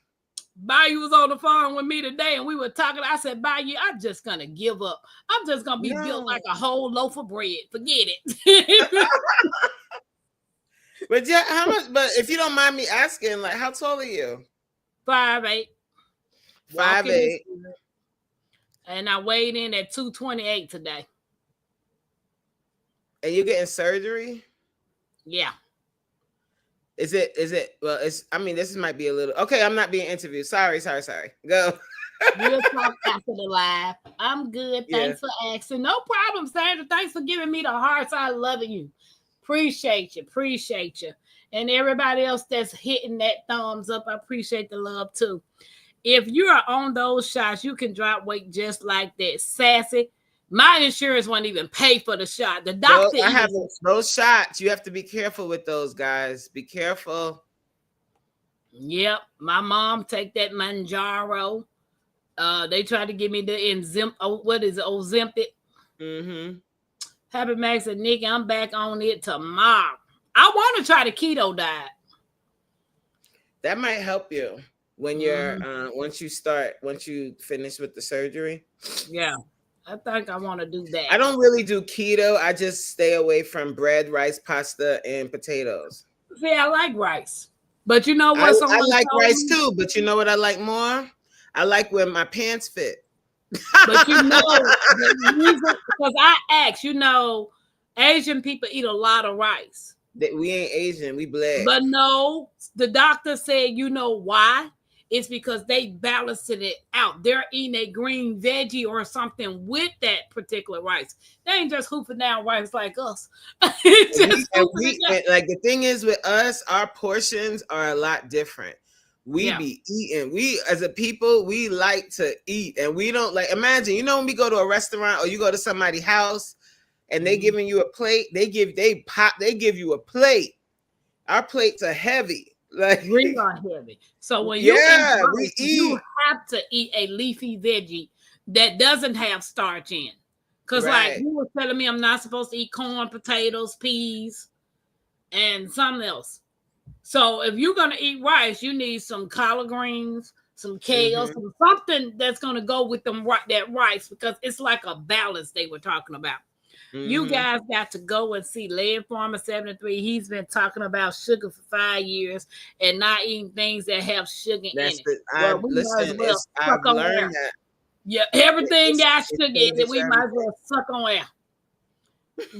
Bayou was on the phone with me today and we were talking. I said, Bayou, I'm just gonna give up. I'm just gonna be built like a whole loaf of bread. Forget it. But yeah, how much? But if you don't mind me asking, like, how tall are you? 5'8". 5'8". And I weighed in at 228 today. And you're getting surgery? Yeah. Is it? Well, I mean, this might be a little. Okay, I'm not being interviewed. Sorry. Go. We'll talk after the live. I'm good. Yeah. Thanks for asking. No problem, Sandra. Thanks for giving me the hearts. I love you. Appreciate you. Appreciate you. And everybody else that's hitting that thumbs up, I appreciate the love too. If you are on those shots, you can drop weight just like that. Sassy. My insurance won't even pay for the shot. The doctor. I have those shots. You have to be careful with those, guys. Be careful. Yep. My mom take that Manjaro. They tried to give me the Ozempic. Mm-hmm. Happy Max and Nikki, I'm back on it tomorrow. I want to try the keto diet. That might help you when you're once you finish with the surgery. Yeah, I think I want to do that. I don't really do keto. I just stay away from bread, rice, pasta, and potatoes. See, I like rice, but you know what? I like rice too, but you know what I like more? I like when my pants fit. But you know, because I asked, Asian people eat a lot of rice. We ain't Asian, we black. But no, the doctor said, you know why? It's because they balanced it out. They're eating a green veggie or something with that particular rice. They ain't just hoofing down rice like us. Like the thing is with us, our portions are a lot different. We be eating. We as a people, we like to eat, and we don't like. Imagine, when we go to a restaurant or you go to somebody's house, and they giving you a plate. They give you a plate. Our plates are heavy. Like we are heavy. So when you have to eat a leafy veggie that doesn't have starch in. Because like you were telling me, I'm not supposed to eat corn, potatoes, peas, and something else. So if you're gonna eat rice, you need some collard greens, some kale, something that's gonna go with that rice, because it's like a balance they were talking about. You guys got to go and see Lead Farmer 73. He's been talking about sugar for 5 years and not eating things that have sugar in it. I've learned that. Yeah, everything got sugar in it. We might as well suck on air.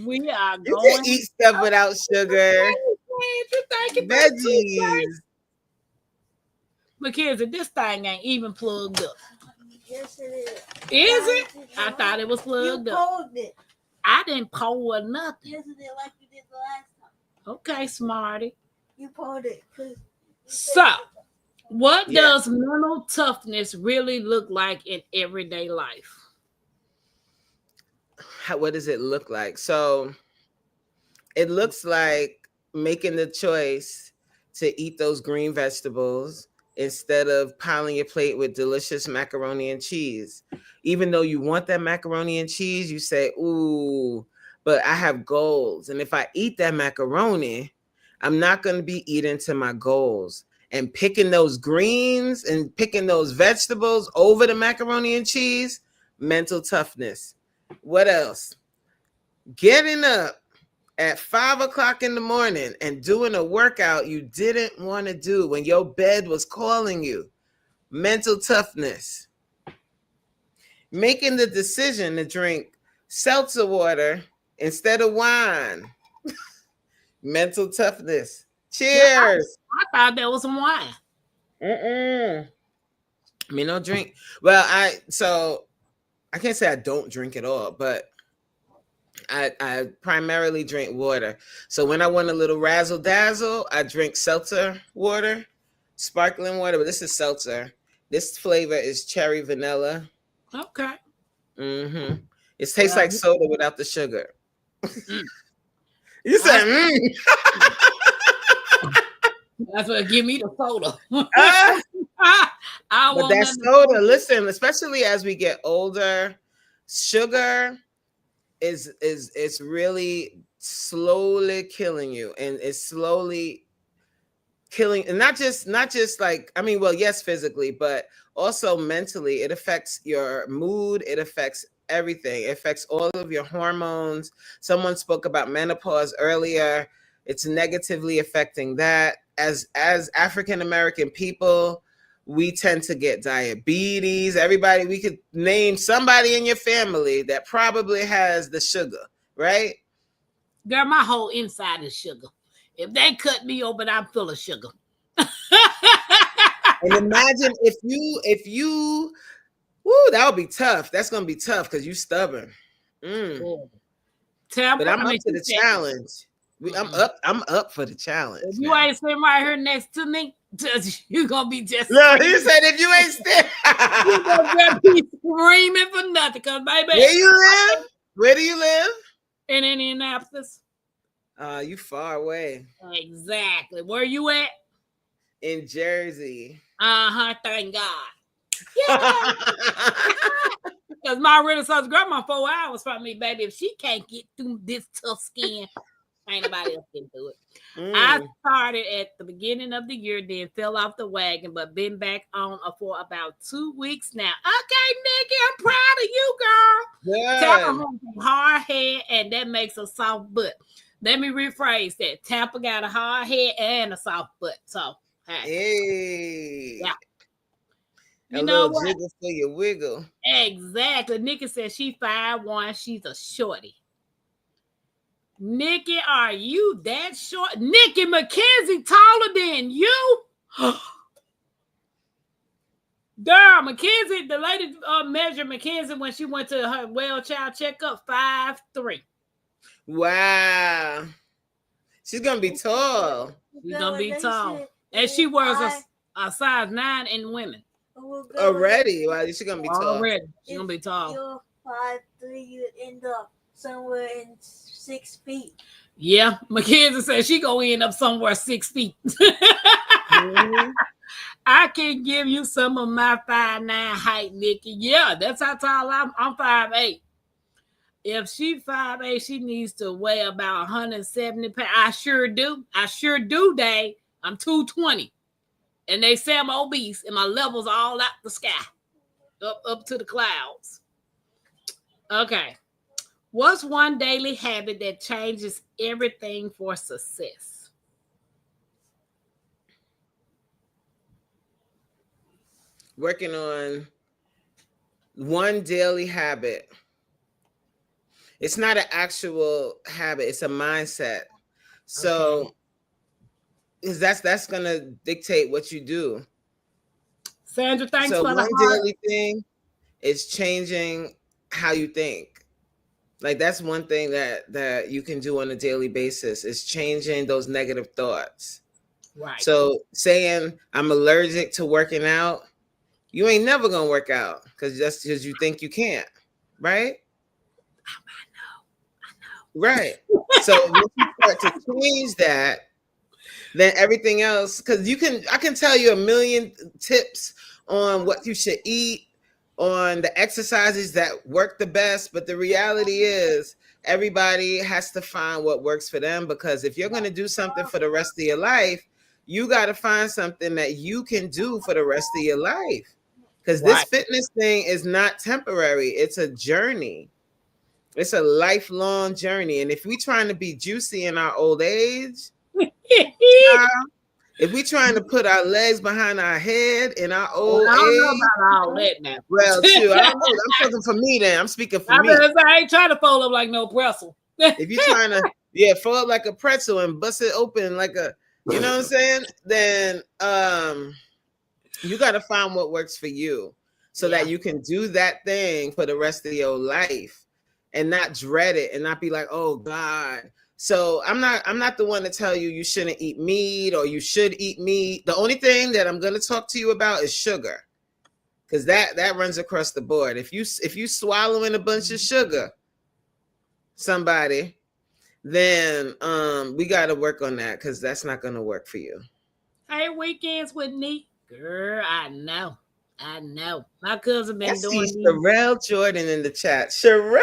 We are you going can eat stuff without sugar. Veggies. Mackenzie, this thing ain't even plugged up. Yes, it is. Is it? I thought it was plugged up. It. I didn't pour nothing. Yes, it is, like you did the last time. Okay, smarty. You poured it. So, what does mental toughness really look like in everyday life? What does it look like? So, it looks like making the choice to eat those green vegetables instead of piling your plate with delicious macaroni and cheese. Even though you want that macaroni and cheese, you say, ooh, but I have goals. And if I eat that macaroni, I'm not going to be eating to my goals. And picking those greens and picking those vegetables over the macaroni and cheese, mental toughness. What else? Getting up at 5 o'clock in the morning and doing a workout you didn't want to do when your bed was calling you. Mental toughness. Making the decision to drink seltzer water instead of wine. Mental toughness. Cheers. I thought that was some wine. I mean, no drink. Well, I can't say I don't drink at all, but I primarily drink water. So when I want a little razzle dazzle, I drink seltzer water, sparkling water, but this is seltzer. This flavor is cherry vanilla. Okay. It tastes like soda without the sugar. You said, That's what give me the soda. But that soda, listen, especially as we get older, sugar is really slowly killing you, and it's slowly killing, and not just like, I mean, well, yes, physically, but also mentally. It affects your mood, it affects everything, it affects all of your hormones. Someone spoke about menopause earlier. It's negatively affecting that. As African American people, we tend to get diabetes. Everybody, we could name somebody in your family that probably has the sugar, right? Girl, my whole inside is sugar. If they cut me open, I'm full of sugar. And imagine if you Woo, that would be tough. That's gonna be tough because you stubborn. Yeah. Tampa, But I'm I up mean, to she the said, challenge. I'm up for the challenge if you now. ain't sitting right here next to me, you gonna be just No, he screaming. said if you ain't still. You gonna just be screaming for nothing, cause baby, Where you live? Where do you live? in Indianapolis. You far away. Exactly. Where you at? In Jersey. Thank God. Yeah. Because my Renaissance grandma 4 hours from me, baby. If she can't get through this tough skin, ain't nobody else can do it. I started at the beginning of the year, then fell off the wagon, but been back on for about 2 weeks now. Okay, Nikki, I'm proud of you, girl. Tampa Good. has a hard head, and that makes a soft butt. Let me rephrase that. Tampa got a hard head and a soft butt. So, Hey. yeah. A You know little what? jiggle for your wiggle. Exactly. Nikki said she 5'1". She's a shorty. Nikki, are you that short? Nikki McKenzie taller than you? Girl, McKenzie, the lady measured McKenzie when she went to her well child checkup, 5'3". Wow. She's gonna be tall. She's gonna be tall. And she wears a size 9 in women. Already. Wow, she's gonna be tall. Already. She's gonna be tall. You're 5'3", you end up somewhere in 6 feet. Yeah, Mackenzie said she gonna end up somewhere 6 feet. Mhm. I can give you some of my 5'9" height, Nikki. Yeah, that's how tall I'm 5'8". If she 5'8", she needs to weigh about 170 pounds. I sure do, Dave. I'm 220. And they say I'm obese and my levels all out the sky. Up to the clouds. Okay. What's one daily habit that changes everything for success? Working on one daily habit. It's not an actual habit, it's a mindset. So is that's gonna dictate what you do. Sandra, thanks So for the one heart. daily thing is changing how you think. Like that's one thing that you can do on a daily basis is changing those negative thoughts. Right. So saying I'm allergic to working out, you ain't never gonna work out because just because you think you can't, right? I know. Right. So once you start to change that, then everything else, because I can tell you a million tips on what you should eat, on the exercises that work the best, but the reality is everybody has to find what works for them, because if you're going to do something for the rest of your life, you got to find something that you can do for the rest of your life, because this fitness thing is not temporary. It's a journey. It's a lifelong journey. And if we trying to be juicy in our old age, if we trying to put our legs behind our head in our old I don't age, know about all that now. well, shoot, I don't know. I'm talking for me then. I'm speaking for me. I ain't trying to fold up like no pretzel. If you're trying to, fold up like a pretzel and bust it open like a, you know what I'm saying? Then you got to find what works for you so that you can do that thing for the rest of your life and not dread it and not be like, oh God. So I'm not the one to tell you shouldn't eat meat or you should eat meat. The only thing that I'm going to talk to you about is sugar, because that runs across the board. If you swallowing a bunch of sugar, somebody, then we got to work on that, because that's not going to work for you. Hey, weekends with Neat. Girl, I know. My cousin been doing these. Sherelle Jordan in the chat. Sherelle.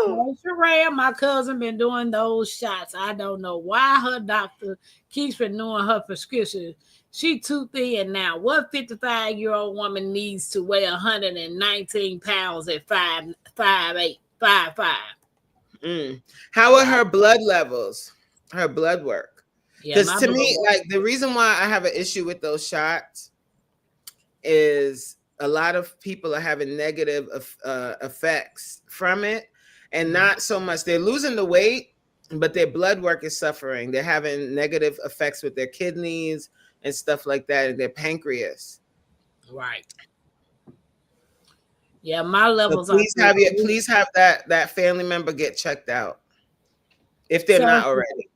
Hey, Sherelle, my cousin been doing those shots. I don't know why her doctor keeps renewing her prescription. She too thin now. What 55-year-old woman needs to weigh 119 pounds at 5'8", 5'5"? How are her blood levels? Her blood work? Because to me, like, the reason why I have an issue with those shots is a lot of people are having negative effects from it. And not so much, they're losing the weight, but their blood work is suffering. They're having negative effects with their kidneys and stuff like that, and their pancreas. Right. Yeah, my So levels are through the roof. please have that family member get checked out if they're So not already.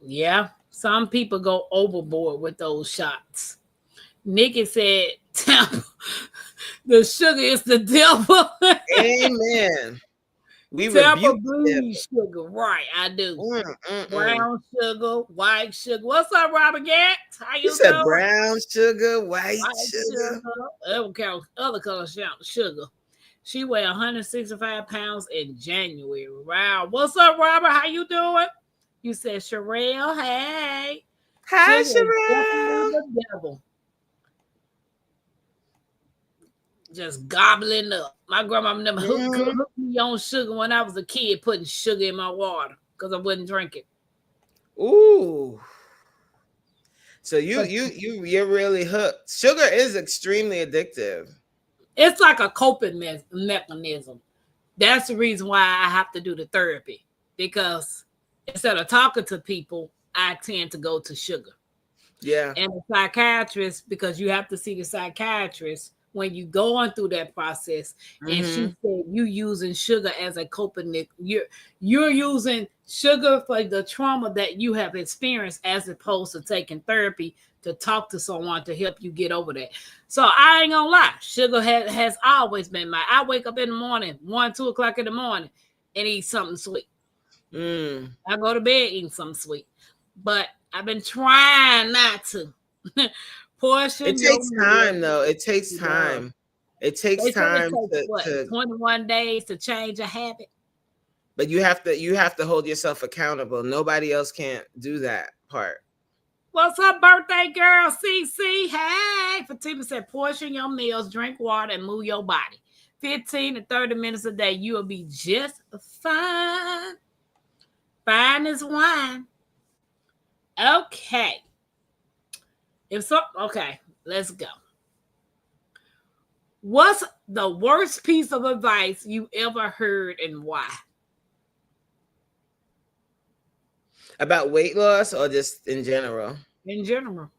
yeah, some people go overboard with those shots. Nikki said, Tampa, the sugar is the devil. Amen. We Tampa rebuke the devil. bleeds sugar. Right, I do. Mm, mm, mm. Brown sugar, white sugar. What's up, Robert Gats? How You you said doing? brown sugar, white White sugar. sugar, other color sugar. She weighed 165 pounds in January. Wow. What's up, Robert? How you doing? You said, Sherelle, hey. Hi, Sugar is definitely Sherelle. the devil. Just gobbling up. My grandma never hooked me on sugar when I was a kid, putting sugar in my water because I wouldn't drink it. Ooh. So But you're really hooked. Sugar is extremely addictive. it's like a coping mechanism. That's the reason why I have to do the therapy, because instead of talking to people, I tend to go to sugar. Yeah. And the psychiatrist, because you have to see the psychiatrist when you going through that process. And she said you using sugar as a coping. You're using sugar for the trauma that you have experienced, as opposed to taking therapy to talk to someone to help you get over that. So I ain't gonna lie, sugar has always been my. I wake up in the morning, 1-2 o'clock in the morning, and eat something sweet. I go to bed eating something sweet, but I've been trying not to. Portion It your takes meal. time though. It takes time. It takes They say it time takes what, to 21 days to change a habit. but you have to hold yourself accountable. Nobody else can't do that part. What's up, birthday girl? CC. Hey, Fatima said, portion your meals, drink water, and move your body. 15 to 30 minutes a day, you will be just fine. Fine as wine. Okay. Okay, let's go. What's the worst piece of advice you ever heard, and why? About weight loss or just in general? In general.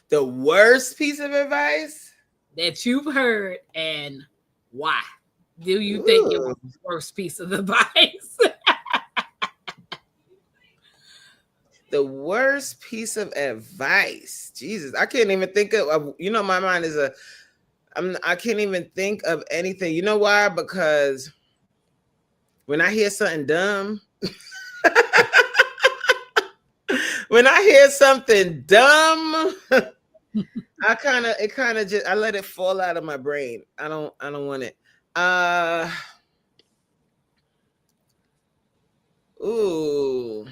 The worst piece of advice That you've heard, and why? Do you think it was Ooh. the worst piece of advice? The worst piece of advice. Jesus, I can't even think of. My mind is I can't even think of anything. You know why? Because when I hear something dumb, when I hear something dumb, I let it fall out of my brain. I don't want it. Ooh.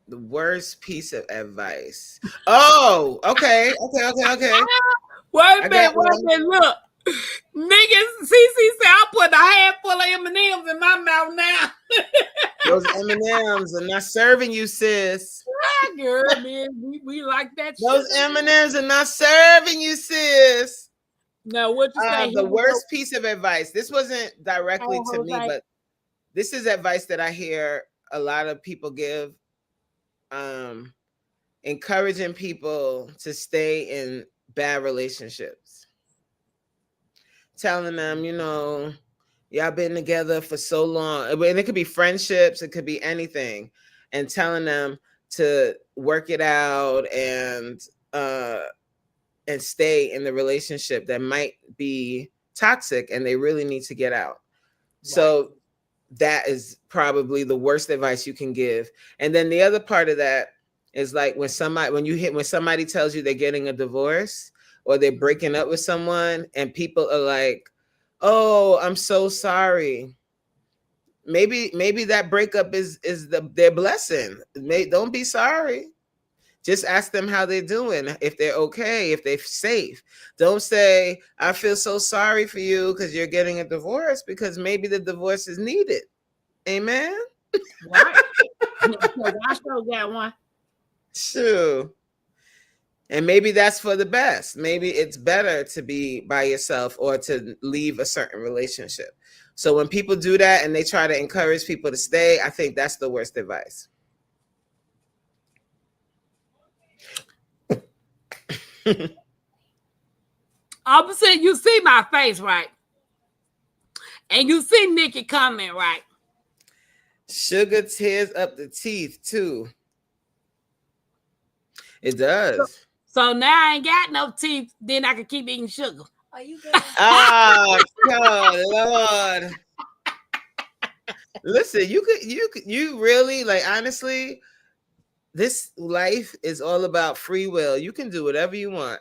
The worst piece of advice. Oh, okay. Wait I a got minute, look. Niggas, CC said, I put a handful of M&Ms in my mouth now. those M&Ms are not serving you, sis. Girl, man, we like that Those shit. M&Ms are not serving you, sis. No, what you say? The worst piece of advice. This wasn't directly to me, but this is advice that I hear a lot of people give. Encouraging people to stay in bad relationships. Telling them, y'all been together for so long. And it could be friendships, it could be anything. And telling them to work it out and stay in the relationship that might be toxic and they really need to get out. Right. So that is probably the worst advice you can give. And then the other part of that is like when somebody tells you they're getting a divorce or they're breaking up with someone and people are like, "Oh, I'm so sorry." Maybe that breakup is their blessing. Don't be sorry. Just ask them how they're doing, if they're okay, if they're safe. Don't say, "I feel so sorry for you because you're getting a divorce," because maybe the divorce is needed. Amen. Right. I still got one. Sure. And maybe that's for the best. Maybe it's better to be by yourself or to leave a certain relationship. So when people do that and they try to encourage people to stay, I think that's the worst advice. Opposite, you see my face, right? And you see Nikki comment, right? Sugar tears up the teeth too. It So, does. so now I ain't got no teeth. Then I can keep eating sugar. Are you gonna? Oh, God, Lord. Listen, you really, like, honestly, this life is all about free will. You can do whatever you want,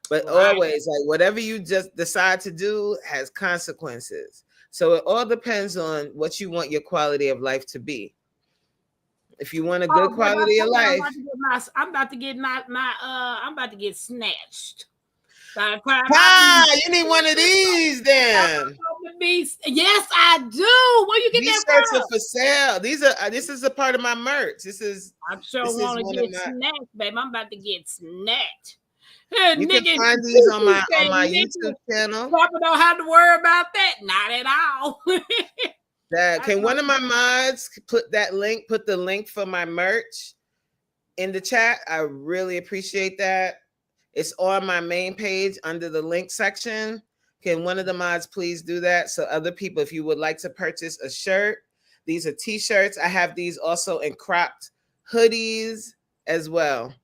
but Right. always, like, whatever you just decide to do has consequences. So it all depends on what you want your quality of life to be. If you want a good Oh, babe, quality of life, I'm about to get I'm about to get snatched. By the time you need one of these then. Yes, I do. Where you get These that shirts from? are for sale. This is a part of my merch. This is I one want to of get my. snatched, babe. I'm about to get snatched. Hey, You can nigga, find these on my nigga, YouTube channel. Papa don't have to worry about that. Not at all. Can one of my mods put the link for my merch in the chat? I really appreciate that. It's on my main page under the link section. Can one of the mods please do that? So other people, if you would like to purchase a shirt, these are t-shirts. I have these also in cropped hoodies as well.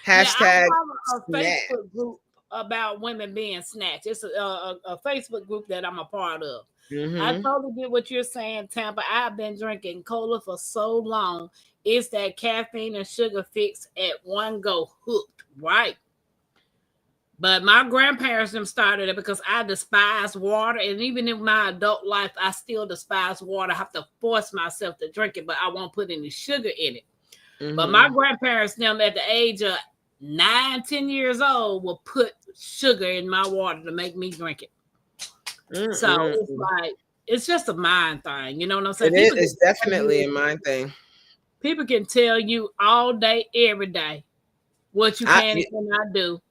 Hashtag I have a snap. Facebook group about women being snatched. It's a Facebook group that I'm a part of. I totally get what you're saying, Tampa. I've been drinking cola for so long. It's that caffeine and sugar fix at one go, hooked, right? But my grandparents them started it because I despise water. And even in my adult life, I still despise water. I have to force myself to drink it, but I won't put any sugar in it. But my grandparents, them at the age of 9, 10 years old, will put sugar in my water to make me drink it. So it's like, it's just a mind thing. You know what I'm saying? It's definitely a mind thing. People can tell you all day, every day, what you can and cannot do.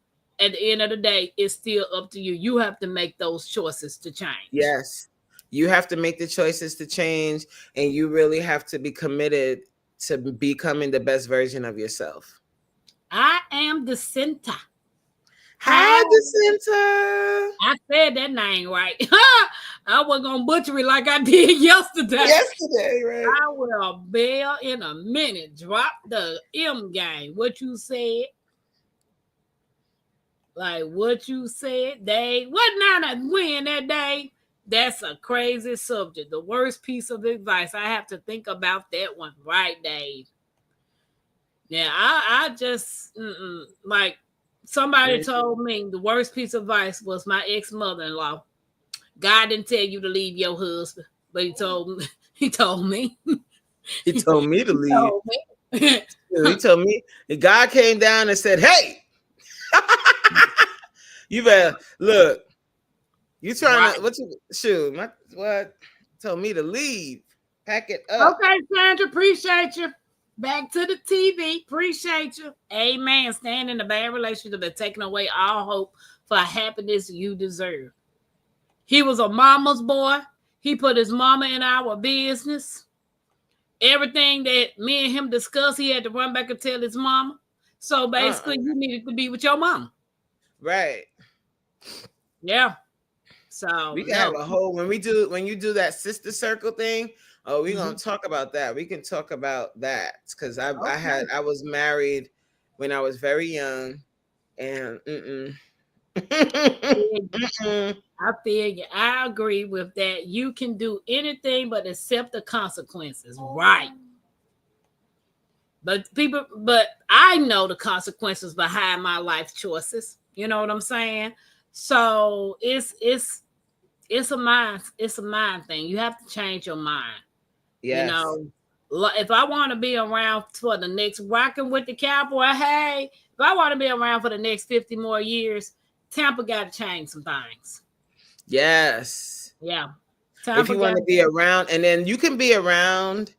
At the end of the day, it's still up to you. You have to make those choices to change. Yes. You have to make the choices to change, and you really have to be committed to becoming the best version of yourself. I am the center. Hi, Jacinta. I said that name right. I wasn't going to butcher it like I did yesterday. Right? I will bail in a minute. Drop the M game. What you said. Like what you said, Dave. What not a win that day? That's a crazy subject. The worst piece of advice. I have to think about that one, right, Dave? Yeah, I just like somebody told me the worst piece of advice was my ex-mother-in-law. God didn't tell you to leave your husband, but he told me. He told me to leave. He told me. God came down and said, "Hey, you better look. You trying to what? Told me to leave. Pack it up." Okay, Sandra, appreciate you. Back to the TV. Appreciate you. Amen. Stand in a bad relationship and taking away all hope for happiness you deserve. He was a mama's boy. He put his mama in our business. Everything that me and him discussed, he had to run back and tell his mama. So basically, you needed to be with your mama. Right. Yeah. So we can have a whole when you do that sister circle thing. Oh, we're gonna talk about that. We can talk about that because I was married when I was very young, and I feel you. I agree with that. You can do anything but accept the consequences, right? But I know the consequences behind my life choices. You know what I'm saying? So it's a mind thing. You have to change your mind. Yes. You know, if I want to be around for the next rocking with the Cowboy, hey, if I want to be around for the next 50 more years, Tampa got to change some things. Yes. Yeah. Tampa if you want to be around, and then you can be around,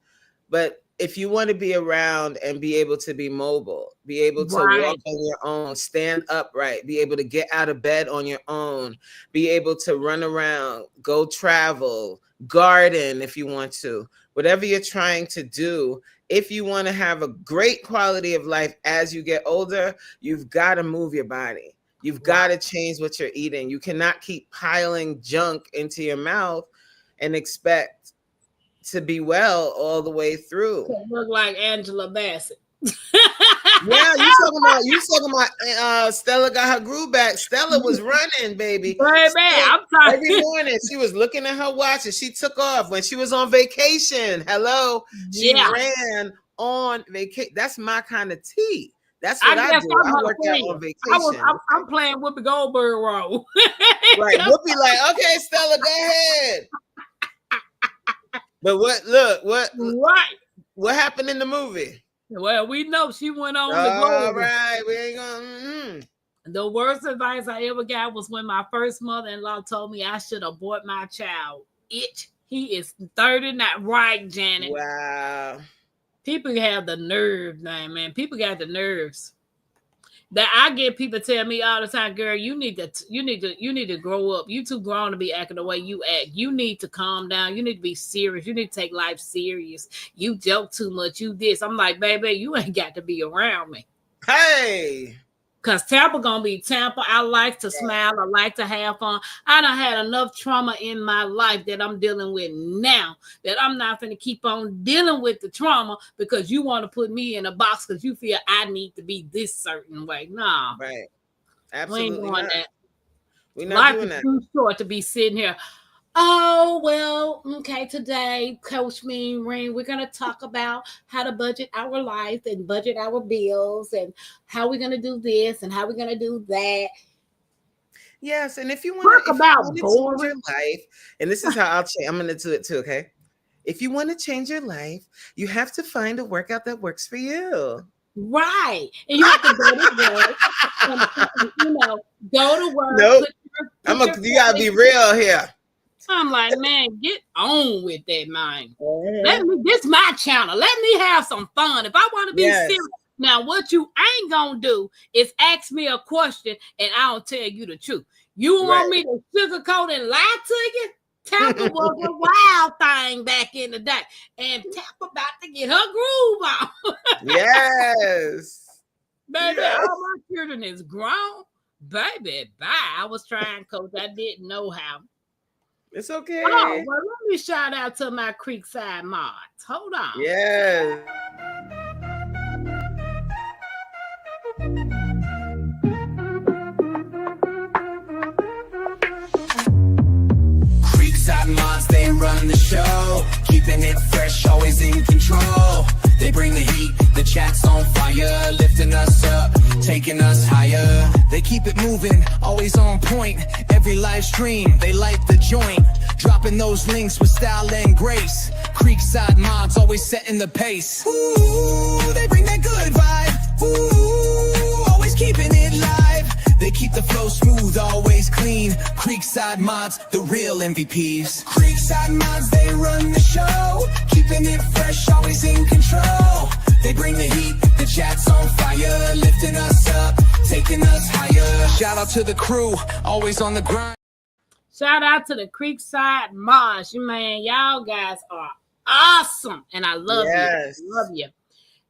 but if you want to be around and be able to be mobile, be able to walk on your own, stand upright, be able to get out of bed on your own, be able to run around, go travel, garden if you want to, whatever you're trying to do. If you want to have a great quality of life as you get older, you've got to move your body. You've got to change what you're eating. You cannot keep piling junk into your mouth and expect to be well all the way through. Look like Angela Bassett. Yeah, you talking about Stella got her groove back. Stella was running, baby. Baby, I'm sorry. Every morning she was looking at her watch and she took off when she was on vacation. Hello, she Yeah. ran on vacation. That's my kind of tea. That's what I do. I work out on vacation. I'm playing Whoopi Goldberg role. Right, Whoopi like, okay, Stella, go ahead. But what happened in the movie? Well, we know she went on the All globe. right, we ain't gonna. The worst advice I ever got was when my first mother-in-law told me I should abort my child. He is 30, not right, Janet. Wow. People have the nerve, man. People got the nerves. That I get people tell me all the time, girl, you need to grow up. You too grown to be acting the way you act. You need to calm down. You need to be serious. You need to take life serious. You joke too much. You this. I'm like, baby, you ain't got to be around me. Hey. Because Tampa gonna be Tampa. I like to smile. I like to have fun. I done had enough trauma in my life that I'm dealing with now that I'm not going to keep on dealing with the trauma because you want to put me in a box because you feel I need to be this certain way. No. Right. Absolutely We ain't doing not. that. We're not Life doing is that. too short to be sitting here. Oh, well, okay, today, Coach Reen, we're going to talk about how to budget our life and budget our bills and how we're going to do this and how we're going to do that. Yes, and if you want to change your life, and this is how I'm going to do it too, okay? If you want to change your life, you have to find a workout that works for you. Right. And you have to go to work. Go to work. Nope. You got to be real here. I'm like, man, get on with that, man. This is my channel. Let me have some fun. If I want to be serious. Now, what you ain't going to do is ask me a question and I don't tell you the truth. You want me to sugarcoat and lie to you? Tampa was a wild thing back in the day. And Tampa about to get her groove on. Yes. Baby, all my children is grown. Baby, bye. I was trying, Coach. I didn't know how. It's okay. Oh, well, let me shout out to my Creekside mods. Hold on. Yes. Creekside mods, they run the show, keeping it fresh, always in control. They bring the heat, the chat's on fire, lifting us up, taking us higher. They keep it moving, always on point. Every live stream, they light the joint, dropping those links with style and grace. Creekside mods, always setting the pace. Ooh, they bring that good vibe. Ooh, always keeping it live. They keep the flow smooth, always clean. Creekside mods, the real MVPs. Creekside mods, they run the show, keeping it fresh, always in control. They bring the heat, the chat's on fire, lifting us up, taking us higher. Shout out to the crew, always on the grind. Shout out to the Creekside mods. Man, y'all guys are awesome. And I love you. I love you.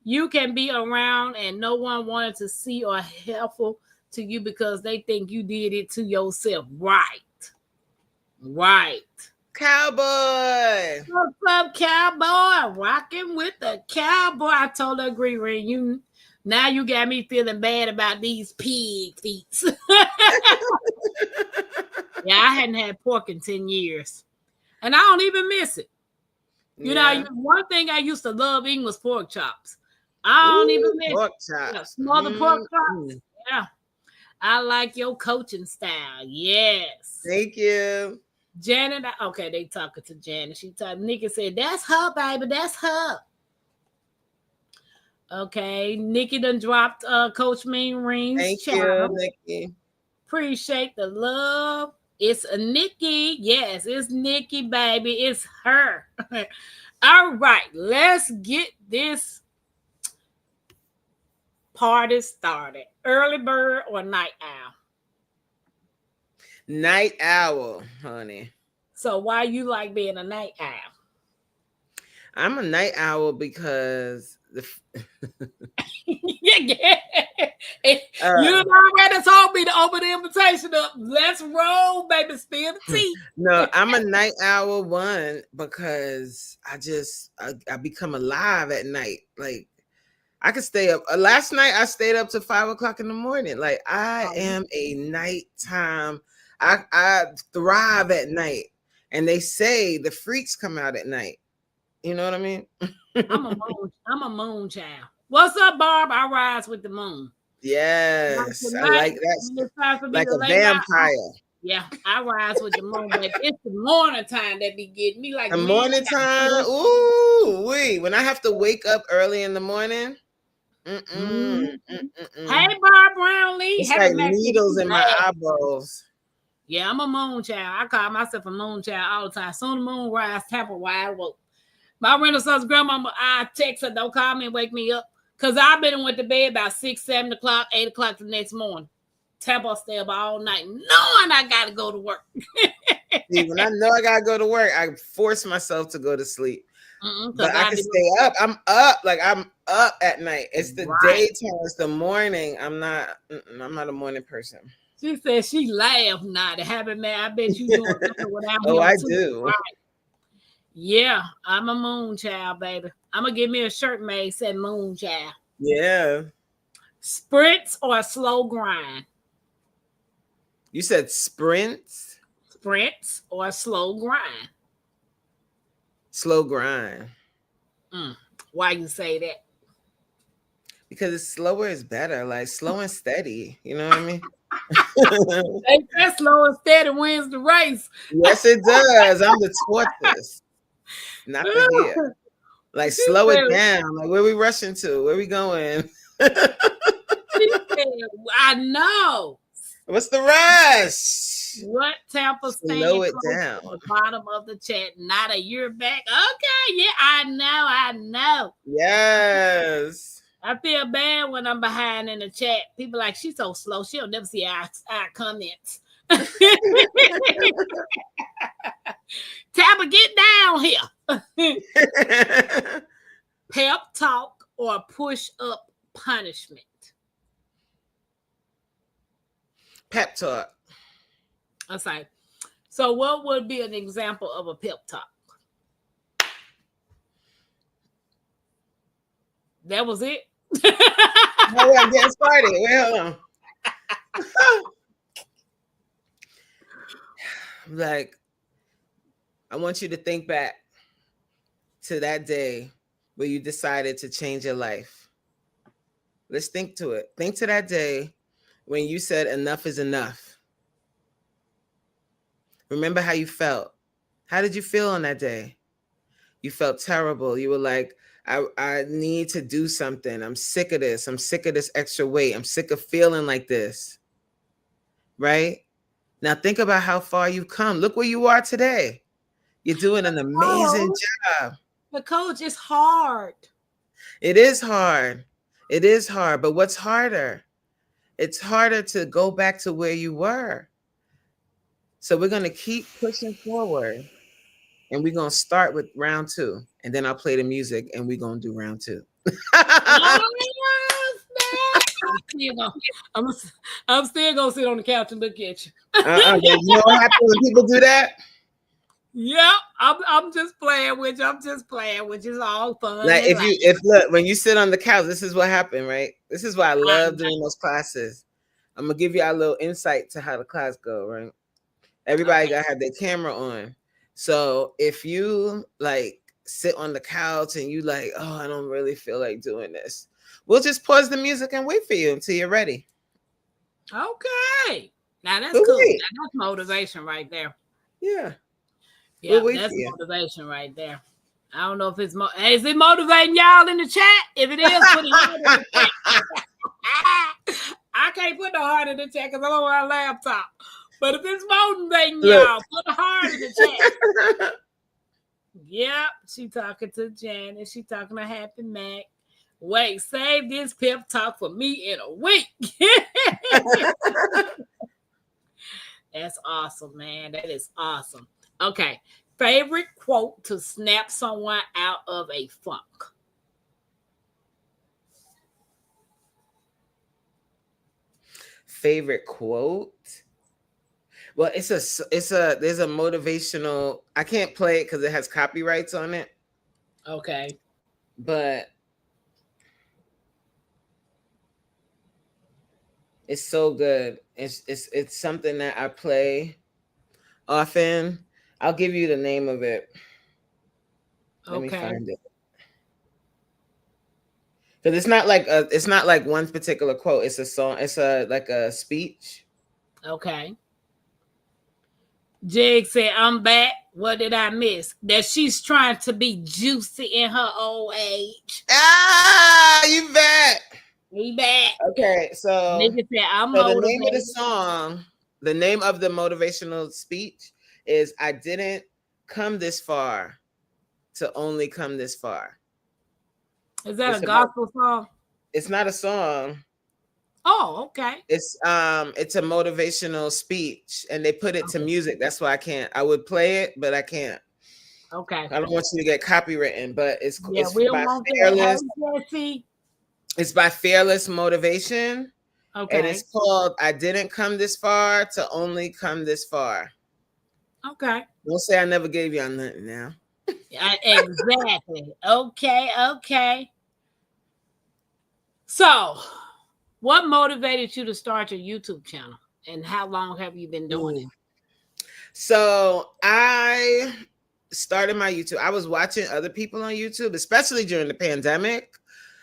You can be around and no one wanted to see or helpful to you because they think you did it to yourself. Right. Cowboy. What's up, cowboy? Rocking with the cowboy. I told her, Reen, now you got me feeling bad about these pig feet. Yeah, I hadn't had pork in 10 years. And I don't even miss it. You know, one thing I used to love eating was pork chops. I don't even miss pork it. chops. Smothered pork chops. Yeah. I like your coaching style. Yes. Thank you. Janet, okay, they talking to Janet. She talked. Nikki said, that's her, baby. That's her. Okay, Nikki done dropped Coach Reen's channel. Thank you, Nikki. Appreciate the love. It's a Nikki. Yes, it's Nikki, baby. It's her. All right, let's get this party started. Early bird or night owl? Night owl, honey. So why you like being a night owl? I'm a night owl because Yeah. You uh, done already told me to open the invitation up. Let's roll, baby. Spill the tea. no, I'm a night owl one because I become alive at night. Like I could stay up. Last night I stayed up to 5 o'clock in the morning. Like I am a nighttime. I thrive at night, and they say the freaks come out at night. You know what I mean? I'm a moon child. What's up, Barb? I rise with the moon. Yes, I Tonight, like that. when it's time for me Like to a lay my vampire. yeah, I rise with the moon, but it's the morning time that be getting me like The man. morning time. Ooh, wait. When I have to wake up early in the morning. Mhm. Hey, Mm-mm. Barb Brownlee. It's Happy like Mac needles in my eyeballs. Yeah, I'm a moon child. I call myself a moon child all the time. Soon the moon rise, Tampa wide woke. My Renaissance grandmama, I text her, don't call me and wake me up. Because I've been and went to bed about 6, 7 o'clock, 8 o'clock the next morning. Tampa stay up all night, knowing I got to go to work. See, when I know I gotta go to work, I force myself to go to sleep. But I can stay up. I'm up. Like I'm up at night. It's the daytime. It's the morning. I'm not a morning person. She said she laughed now. The habit man, I bet you doing something without Oh, him I too. do. Right. Yeah, I'm a moon child, baby. I'm gonna get me a shirt made said moon child. Yeah. Sprints or a slow grind? You said sprints? Sprints or a slow grind? Slow grind. Why you say that? Because it's slower is better. Like slow and steady. You know what I mean? They say slow and steady wins the race. Yes, it does. I'm the tortoise, not the hare. Like slow it down. Like where we rushing to? Where we going? I know. What's the rush? What Tampa Slow it staying down. to the bottom of the chat? Not a year back. Okay, yeah, I know. Yes. I feel bad when I'm behind in the chat. People like she's so slow. She'll never see our comments. Tampa, get down here. Pep talk or push up punishment? Pep talk. Okay. So what would be an example of a pep talk? That was it? Oh, I'm getting started. Wait, hold on. Like, I want you to think back to that day where you decided to change your life. Let's think to it. Think to that day when you said enough is enough. Remember how you felt. How did you feel on that day? You felt terrible. You were like, I need to do something. I'm sick of this. I'm sick of this extra weight. I'm sick of feeling like this. Right? Now think about how far you've come. Look where you are today. You're doing an amazing job. But coach, it's hard. It is hard. It is hard. But what's harder? It's harder to go back to where you were. So we're going to keep pushing forward. And we're going to start with round 2. And then I'll play the music and we're going to do round 2. I'm still going to sit on the couch and look at you. You know what happens when people do that? Yep, I'm just playing with you. I'm just playing with you. It's all fun. Like if look, when you sit on the couch, this is what happened, right? This is why I love doing those classes. I'm gonna give you a little insight to how the class go, right? Everybody gotta have their camera on. So if you like sit on the couch and you like, oh, I don't really feel like doing this, we'll just pause the music and wait for you until you're ready. Okay. Now that's cool. Now, that's motivation right there. Yeah. Yeah, that's motivation right there. I don't know if it's is it motivating y'all in the chat? If it is, put it in the chat. I can't put the heart in the chat because I'm on my laptop. But if it's motivating y'all, put the heart in the chat. Yep, she talking to Janet. She talking to Happy Mac. Wait, save this pep talk for me in a week. That's awesome, man. That is awesome. Okay, Favorite quote to snap someone out of a funk. Favorite quote? Well, there's a motivational. I can't play it because it has copyrights on it, Okay. but it's so good. It's something that I play often. I'll give you the name of it. Let me Okay. find it. Because it's not like one particular quote. It's a song. It's a like a speech. Okay. Jig said, I'm back. What did I miss? That she's trying to be juicy in her old age. Ah, you bet. We back. Okay, so Nigga said, I'm the name of the motivated. song, the name of the motivational speech is "I didn't come this far to only come this far." Is that It's a gospel song? It's not a song. Oh, okay. It's a motivational speech, and they put it to music. That's why I can't. I would play it, but I can't. Okay. I don't want you to get copywritten, but it's We don't by want Fearless. that. Jesse. It's by Fearless Motivation. Okay. And it's called "I Didn't Come This Far to Only Come This Far." Okay. Don't say I never gave y'all nothing now. Exactly. Okay. So, what motivated you to start your YouTube channel, and how long have you been doing it? So I started my YouTube. I was watching other people on YouTube, especially during the pandemic.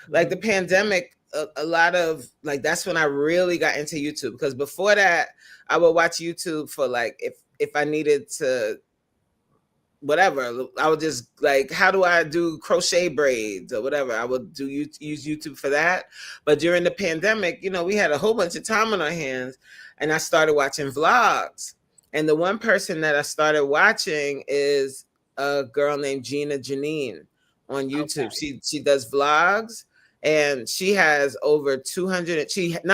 Like the pandemic, a lot of like that's when I really got into YouTube, because before that I would watch YouTube for like if I needed to whatever, I would just like, how do I do crochet braids or whatever, I would use YouTube for that. But during the pandemic, you know, we had a whole bunch of time on our hands, and I started watching vlogs. And the one person that I started watching is a girl named Gina Janine on YouTube. Okay. She does vlogs, and she has over 200, she has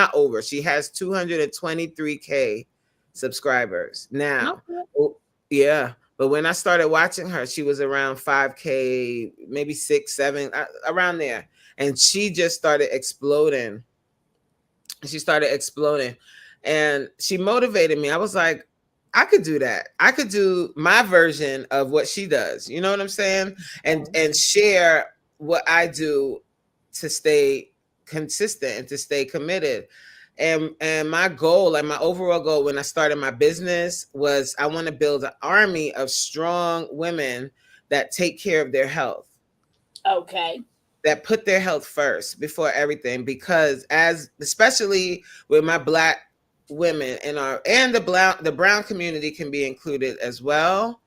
223K subscribers now. Okay. Yeah. But when I started watching her, she was around 5K, maybe 6, 7, around there. And she just started exploding. And she motivated me. I was like, I could do that. I could do my version of what she does. You know what I'm saying? And share what I do to stay consistent and to stay committed. And my goal, like my overall goal when I started my business, was I want to build an army of strong women that take care of their health. Okay. That put their health first before everything, because especially with my Black women and the brown community can be included as well,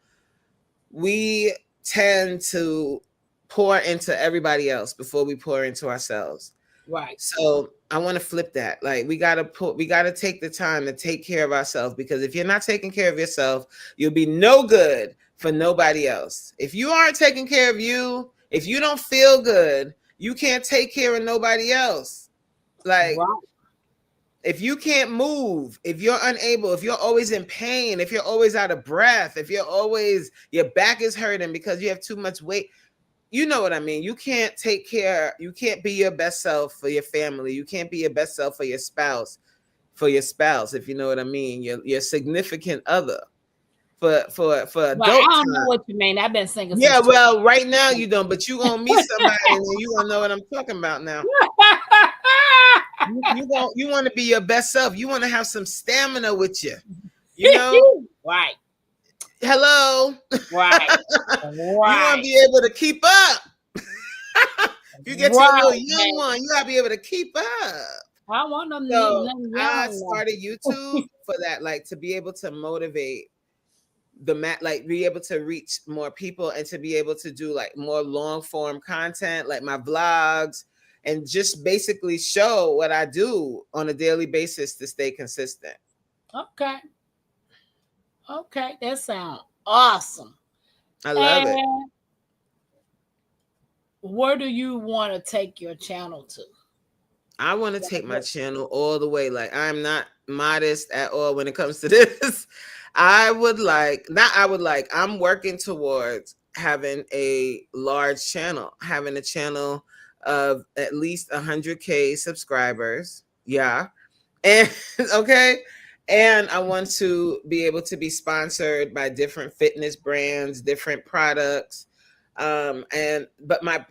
we tend to pour into everybody else before we pour into ourselves. Right. So I want to flip that. Like we gotta take the time to take care of ourselves, because if you're not taking care of yourself, you'll be no good for nobody else. If you aren't taking care of you, if you don't feel good, you can't take care of nobody else. Like, wow. If you can't move, if you're unable, if you're always in pain, if you're always out of breath, if your back is hurting because you have too much weight, you know what I mean? You can't be your best self for your family. You can't be your best self for your spouse, if you know what I mean, your significant other. For adult I don't know what you mean. I've been singing. Yeah, well, right now you don't, but you gonna meet somebody and you gonna know what I'm talking about now. You want to be your best self. You want to have some stamina with you. You know, right? Hello, right. You want to be able to keep up. If you get to a little young one, you gotta be able to keep up. I want them. So I started YouTube for that, like to be able to motivate be able to reach more people and to be able to do like more long form content, like my vlogs, and just basically show what I do on a daily basis to stay consistent. Okay, that sounds awesome. I love it. Where do you want to take your channel to? I want to take my channel all the way. Like, I'm not modest at all when it comes to this. I'm working towards having a large channel, having a channel of at least 100K subscribers. Yeah. And okay. And I want to be able to be sponsored by different fitness brands, different products. But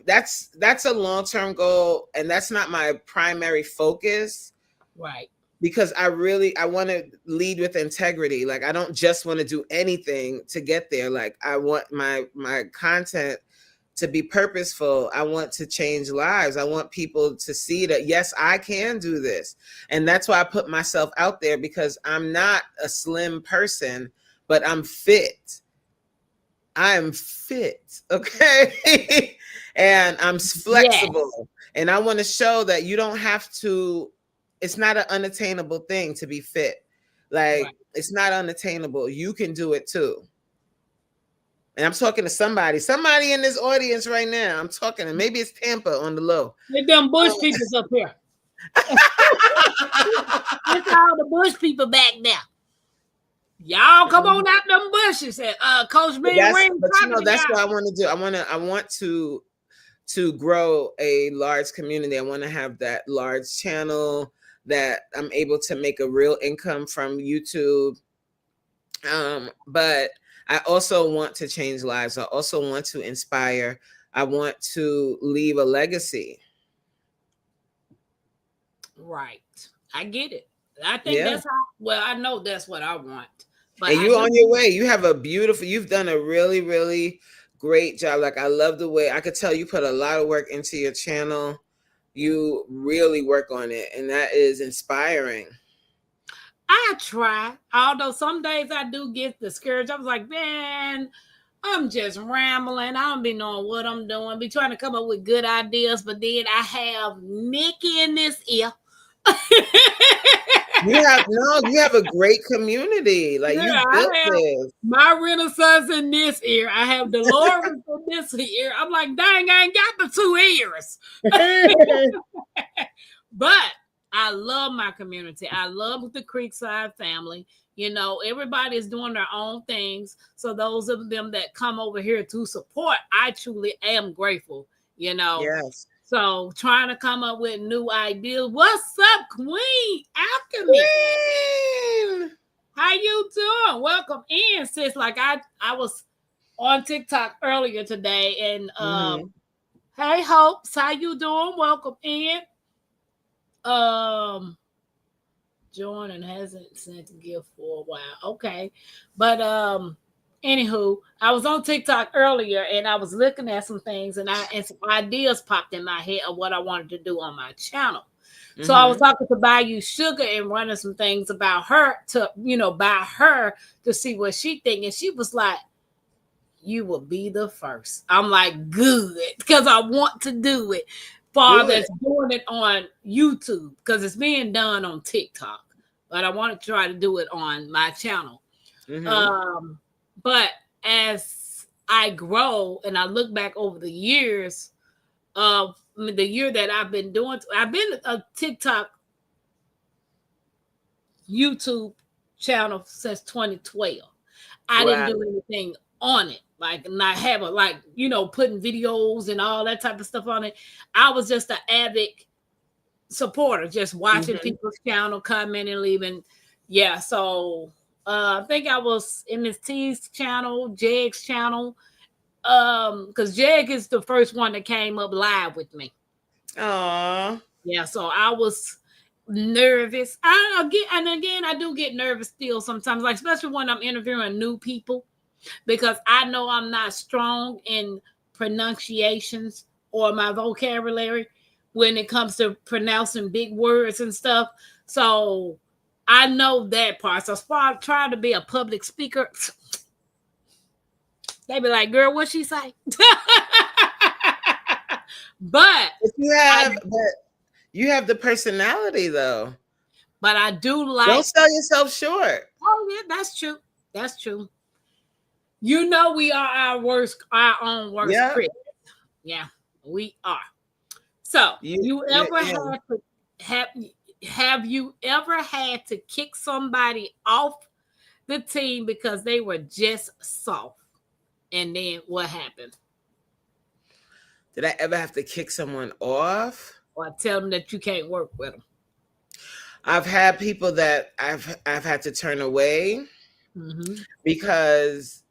that's a long-term goal, and that's not my primary focus. Right. Because I want to lead with integrity. Like, I don't just want to do anything to get there. Like, I want my content to be purposeful. I want to change lives. I want people to see that, yes, I can do this. And that's why I put myself out there, because I'm not a slim person, but I'm fit. I am fit. Okay. And I'm flexible. Yes. And I want to show that you don't have to, it's not an unattainable thing to be fit. Like, right. It's not unattainable. You can do it too. And I'm talking to somebody in this audience right now. I'm talking to, maybe it's Tampa on the low. Get them bush people up here. It's all the bush people back now. Y'all come on out them bushes. And Coach Reen. But you know, that's what I want to do. I want to grow a large community. I want to have that large channel that I'm able to make a real income from YouTube. But I also want to change lives. I also want to inspire. I want to leave a legacy. Right. I get it. I think that's how, well, I know that's what I want. But and you're on your way. You have you've done a really, really great job. Like, I love the way, I could tell you put a lot of work into your channel. You really work on it, and that is inspiring. I try, although some days I do get discouraged. I was like, man, I'm just rambling. I don't be knowing what I'm doing. Be trying to come up with good ideas, but then I have Nikki in this ear. You have a great community. Like, you built this. My Renaissance in this ear. I have Dolores in this ear. I'm like, dang, I ain't got the 2 ears. But I love my community. I love the Creekside family. You know, everybody is doing their own things. So those of them that come over here to support, I truly am grateful, you know. Yes. So trying to come up with new ideas. What's up, Queen Alchemy? Queen! How you doing? Welcome in, sis. Like I was on TikTok earlier today, and hey, Hopes, how you doing? Welcome in. Join and hasn't sent a gift for a while. Okay, but anywho, I was on TikTok earlier and I was looking at some things, and some ideas popped in my head of what I wanted to do on my channel. So I was talking to Bayou Sugar and running some things about her by her to see what she think. And she was like, you will be the first. I'm like, good, because I want to do it. Father's doing it on YouTube because it's being done on TikTok, but I want to try to do it on my channel. But as I grow and I look back over the years of the year that I've been doing, I've been a TikTok YouTube channel since 2012. I didn't do anything on it. Like, not have putting videos and all that type of stuff on it. I was just an avid supporter, just watching people's channel, commenting, leaving. Yeah, so I think I was in Miss T's channel, Jeg's channel, because Jeg is the first one that came up live with me. Aww. Yeah, so I was nervous. I do get nervous still sometimes, like especially when I'm interviewing new people, because I know I'm not strong in pronunciations or my vocabulary when it comes to pronouncing big words and stuff. So I know that part. So as far as trying to be a public speaker, they be like, girl, what she say? But you have the personality though. But I do like. Don't sell yourself short. Oh yeah, that's true. That's true. You know, we are our own worst critics. Yeah, we are. So have you ever had to kick somebody off the team because they were just soft. And then what happened? Did I ever have to kick someone off? Or tell them that you can't work with them? I've had people that I've had to turn away because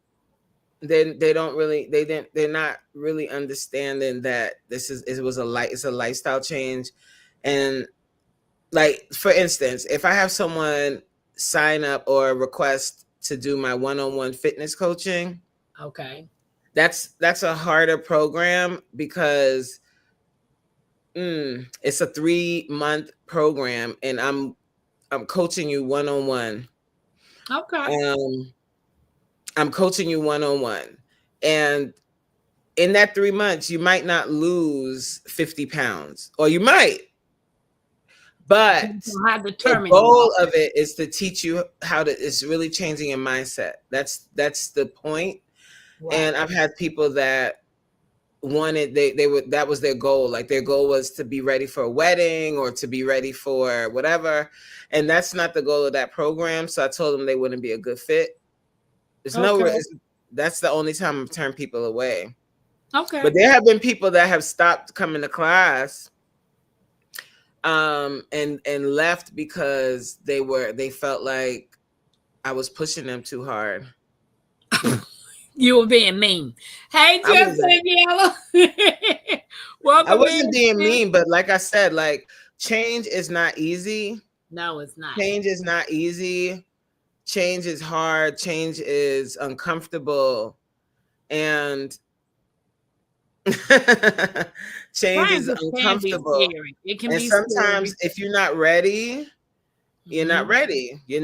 they don't really they're not really understanding that it's a lifestyle change. And like, for instance, if I have someone sign up or request to do my one-on-one fitness coaching, Okay. that's a harder program because it's a 3-month program and I'm coaching you one-on-one. Okay. I'm coaching you one-on-one. And in that 3 months, you might not lose 50 pounds, or you might. But the goal of it is to teach you how to, it's really changing your mindset. That's the point. Right. And I've had people that wanted, that was their goal. Like their goal was to be ready for a wedding or to be ready for whatever. And that's not the goal of that program. So I told them they wouldn't be a good fit. There's that's the only time I've turned people away. Okay. But there have been people that have stopped coming to class and left because they felt like I was pushing them too hard. You were being mean. Hey, Justin Yellow. I wasn't being mean, but like I said, like change is not easy. No, it's not. Change is not easy. Change is hard. Change is uncomfortable. And change is uncomfortable. It can and be sometimes scary. If you're not ready, you're not ready. You're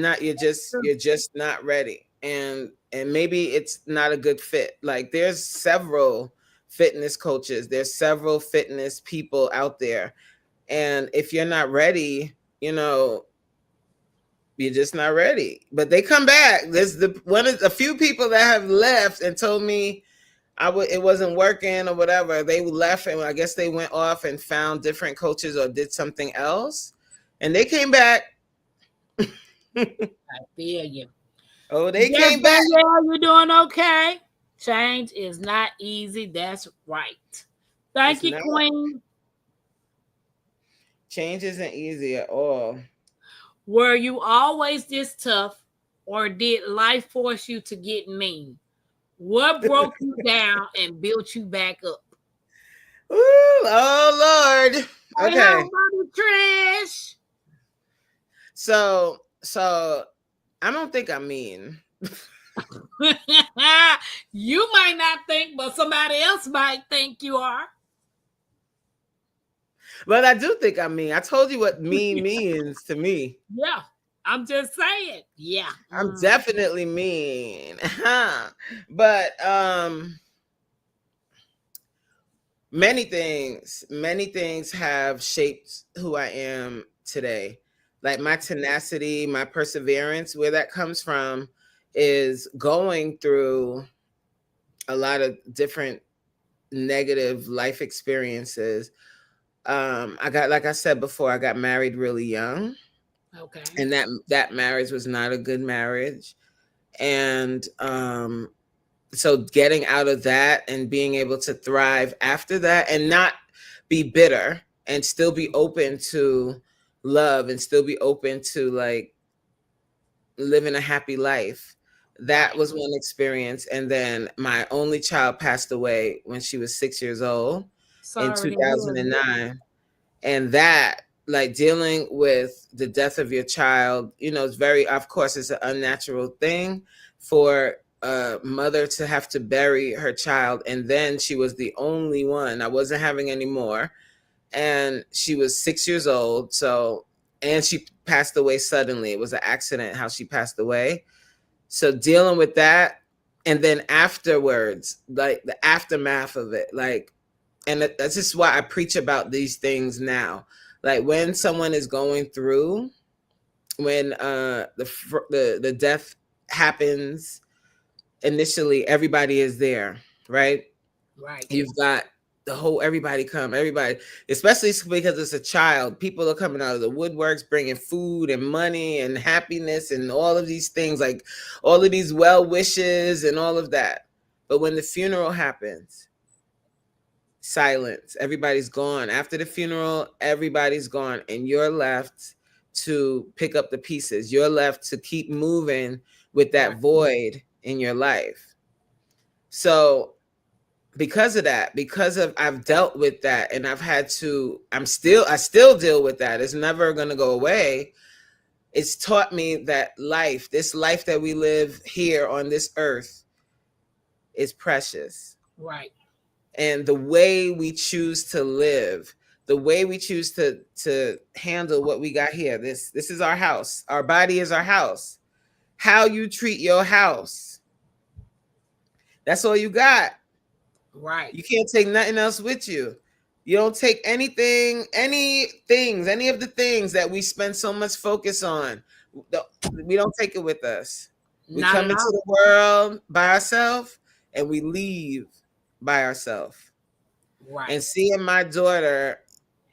just not ready. And maybe it's not a good fit. Like there's several fitness coaches, there's several fitness people out there. And if you're not ready, you're just not ready. But they come back. There's a few people that have left and told me it wasn't working or whatever. They left and I guess they went off and found different coaches or did something else. And they came back. I feel you. Oh, they came back. Yeah, you're doing okay. Change is not easy. That's right. Thank you, Queen. Change isn't easy at all. Were you always this tough, or did life force you to get mean? What broke you down and built you back up? Ooh, oh Lord. Okay. Trish. So I don't think I'm mean. You might not think, but somebody else might think you are. But I do think I'm mean. I told you what mean means to me. Yeah, I'm just saying. Yeah. I'm definitely mean. But many things have shaped who I am today. Like my tenacity, my perseverance, where that comes from is going through a lot of different negative life experiences. Like I said before, I got married really young. Okay. And that marriage was not a good marriage. And so getting out of that and being able to thrive after that and not be bitter and still be open to love and still be open to like living a happy life. That was one experience. And then my only child passed away when she was 6 years old in 2009. And that, like dealing with the death of your child, it's of course, it's an unnatural thing for a mother to have to bury her child. And then she was the only one. I wasn't having any more. And she was 6 years old. And she passed away suddenly. It was an accident how she passed away. So dealing with that. And then afterwards, like the aftermath of it, like, and that's just why I preach about these things now. Like when someone is going through, when the death happens, initially everybody is there, right? Right. You've got everybody come, everybody, especially because it's a child. People are coming out of the woodworks, bringing food and money and happiness and all of these things, like all of these well wishes and all of that. But when the funeral happens, silence. Everybody's gone. After the funeral, everybody's gone, and you're left to pick up the pieces. You're left to keep moving with that void in your life. So because of that, I've dealt with that, and I've had to, I still deal with that. It's never going to go away. It's taught me that this life that we live here on this earth is precious. Right. And the way we choose to live, the way we choose to handle what we got here, this is our house. Our body is our house. How you treat your house, that's all you got. Right. You can't take nothing else with you. You don't take any of the things that we spend so much focus on. We don't take it with us. We Not come at into all. the world by ourselves and we leave by ourselves. Right. And seeing my daughter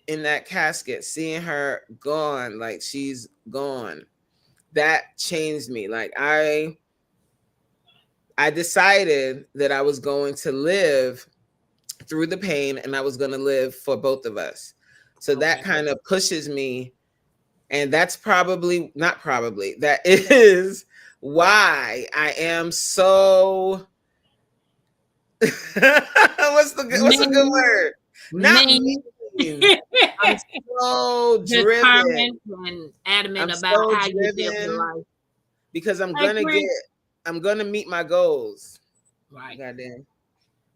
in that casket, seeing her gone, like she's gone, that changed me. Like I decided that I was going to live through the pain, and I was going to live for both of us. So that kind of pushes me. And that's that is why I am so what's a good word? Not mean. I'm so driven. Determined and adamant I'm about so how you live your driven life. because I'm Hey, gonna meet my goals. Right. Goddamn.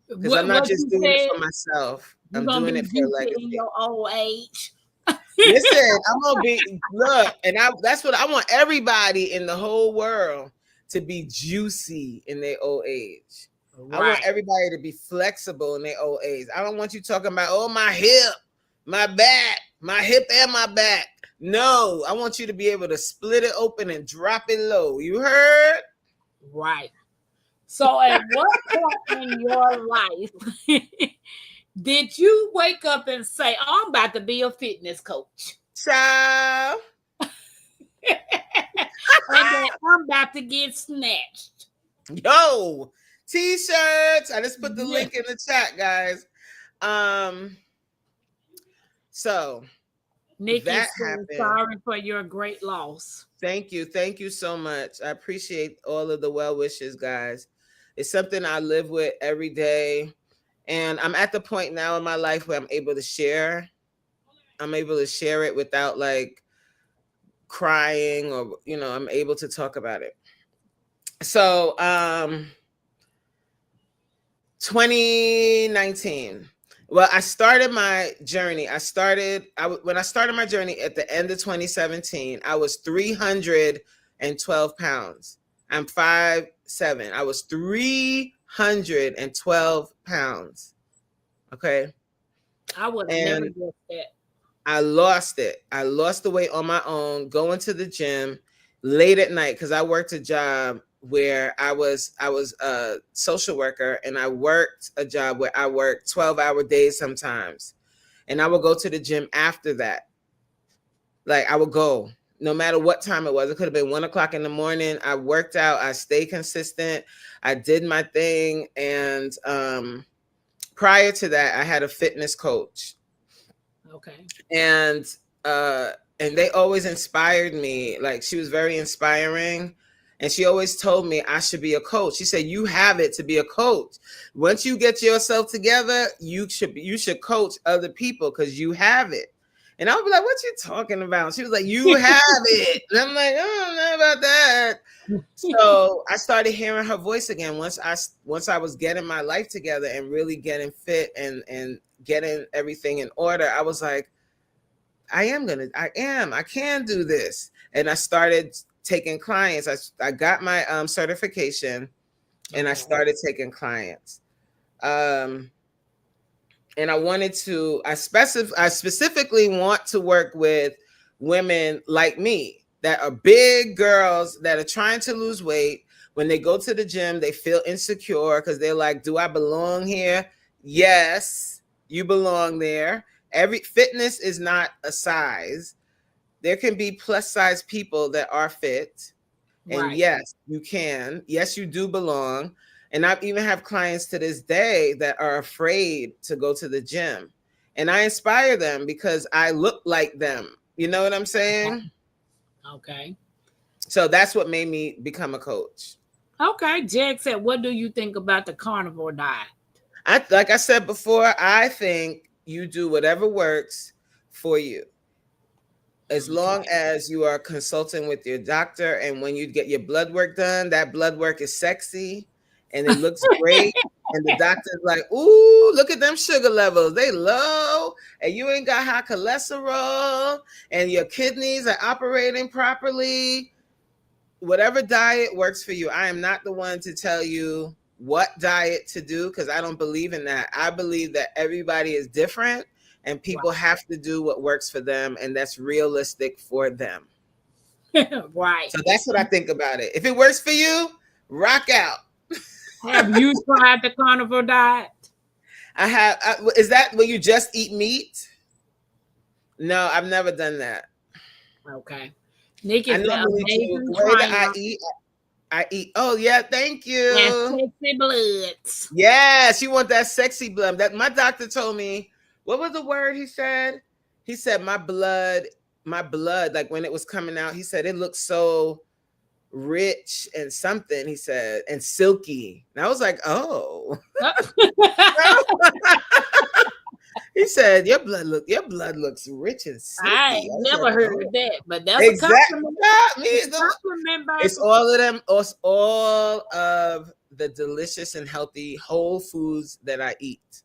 Because I'm not just doing it for myself. I'm doing it for legacy. In your old age. Listen, I'm gonna be that's what I want everybody in the whole world to be juicy in their old age. Right. I want everybody to be flexible in their old age. I don't want you talking about, oh, my hip, my back, my hip and my back. No, I want you to be able to split it open and drop it low. You heard? Right. So at what point in your life did you wake up and say, oh, I'm about to be a fitness coach? Child. And then I'm about to get snatched. Yo, t-shirts. I just put the link in the chat, guys. So Nikki, that happened. Sorry for your great loss. Thank you so much. I appreciate all of the well wishes, guys. It's something I live with every day, and I'm at the point now in my life where I'm able to share it without like crying, or I'm able to talk about it. So 2019. Well, I started my journey. When I started my journey at the end of 2017, I was 312 pounds. I'm 5'7". I was 312 pounds. Okay. I would never guess that. I lost it. I lost the weight on my own, going to the gym late at night, because I worked a job where I was a social worker, and I worked a job where I worked 12-hour days sometimes. And I would go to the gym after that. Like I would go no matter what time it was. It could have been 1 o'clock in the morning. I worked out. I stayed consistent. I did my thing. And prior to that, I had a fitness coach. Okay. And they always inspired me. Like, she was very inspiring. And she always told me I should be a coach. She said, you have it to be a coach. Once you get yourself together, you should coach other people because you have it. And I would be like, what you talking about? She was like, you have it. And I'm like, I don't know about that. So I started hearing her voice again once I was getting my life together and really getting fit and getting everything in order. I was like, I can do this. And I started taking clients. I got my certification, and I started taking clients. And I specifically want to work with women like me that are big girls that are trying to lose weight. When they go to the gym, they feel insecure because they're like, do I belong here? Yes. You belong there. Every fitness is not a size. There can be plus size people that are fit. And Right. yes, you can. Yes, you do belong. And I even have clients to this day that are afraid to go to the gym. And I inspire them because I look like them. You know what I'm saying? Okay. So that's what made me become a coach. Okay. Jack said, what do you think about the carnivore diet? Like I said before, I think you do whatever works for you. As long as you are consulting with your doctor, and when you get your blood work done, that blood work is sexy and it looks great. And the doctor's like, ooh, look at them sugar levels. They low, and you ain't got high cholesterol, and your kidneys are operating properly. Whatever diet works for you. I am not the one to tell you what diet to do because I don't believe in that. I believe that everybody is different and people have to do what works for them, and that's realistic for them. Right. So that's what I think about it. If it works for you, rock out. Have you tried the carnivore diet? I have. Is that when you just eat meat? No, I've never done that. Okay. Nikki I said normally do amazing the way that triumph I eat. Oh yeah, thank and you. sexy bloods. Yes, you want that sexy blood. That my doctor told me. What was the word he said? He said my blood, like when it was coming out, he said it looked so rich and something. He said and silky. And I was like, oh. He said your blood looks rich and silky. I ain't never like, heard of that, but that's a exactly. compliment. Compliment, baby. It's all of them. It's all of the delicious and healthy whole foods that I eat.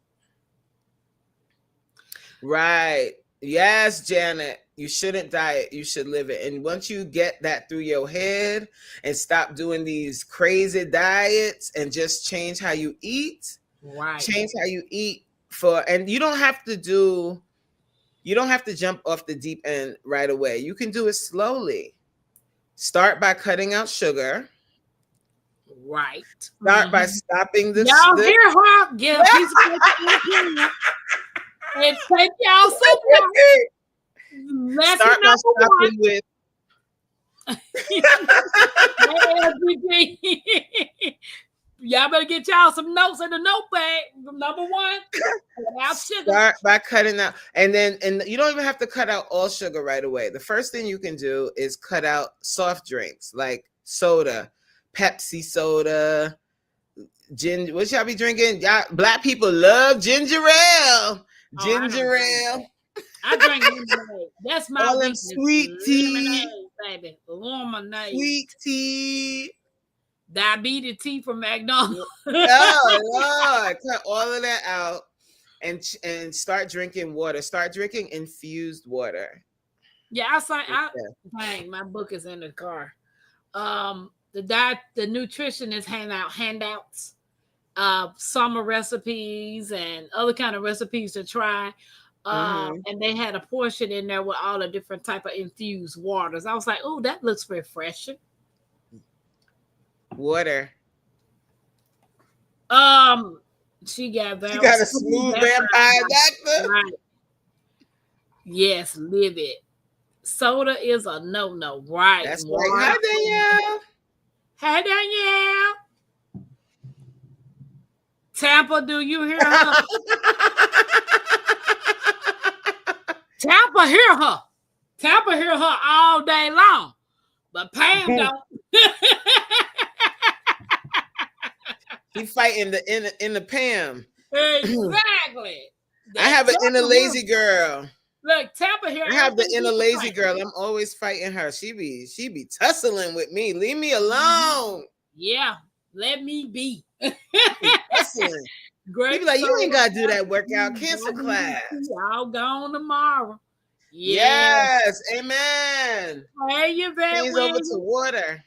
Right. Yes, Janet. You shouldn't diet. You should live it. And once you get that through your head and stop doing these crazy diets and just change how you eat, Right. change how you eat and you don't have to jump off the deep end right away. You can do it slowly. Start by cutting out sugar. Right. Start by stopping the. Y'all hear her? Get a piece of paper and take y'all some notes. Start by stopping with. Y'all better get y'all some notes in the notepad. Number one, start by cutting out, and you don't even have to cut out all sugar right away. The first thing you can do is cut out soft drinks like soda, Pepsi soda, ginger. What y'all be drinking? Y'all, black people love ginger ale. Ginger ale. I drink lemonade. That's my all them sweet tea, lemonade, baby. Lemonade. Sweet tea. Diabetes tea from McDonald's. Oh Lord, cut all of that out and start drinking water. Start drinking infused water. Yeah, dang, my book is in the car. The nutritionist hand out handouts, summer recipes and other kind of recipes to try. And they had a portion in there with all the different type of infused waters. I was like, oh, that looks refreshing. Water. She got a smooth vampire doctor. Right. Yes, live it. Soda is a no. Right. That's right. Hi, Danielle. Hey, Danielle. Tampa, do you hear her? Tampa hear her. Tampa hear her all day long. But Pam don't. He fighting the inner Pam. Exactly. I have an inner lazy girl. Look, Tampa here. I have the inner lazy girl. I'm always fighting her. She be tussling with me. Leave me alone. Yeah, let me be. Tussling. Great. Be like, you ain't gotta do that workout. Cancel class. I'll go on tomorrow. Yes. Amen. Hey, you very Change over to water.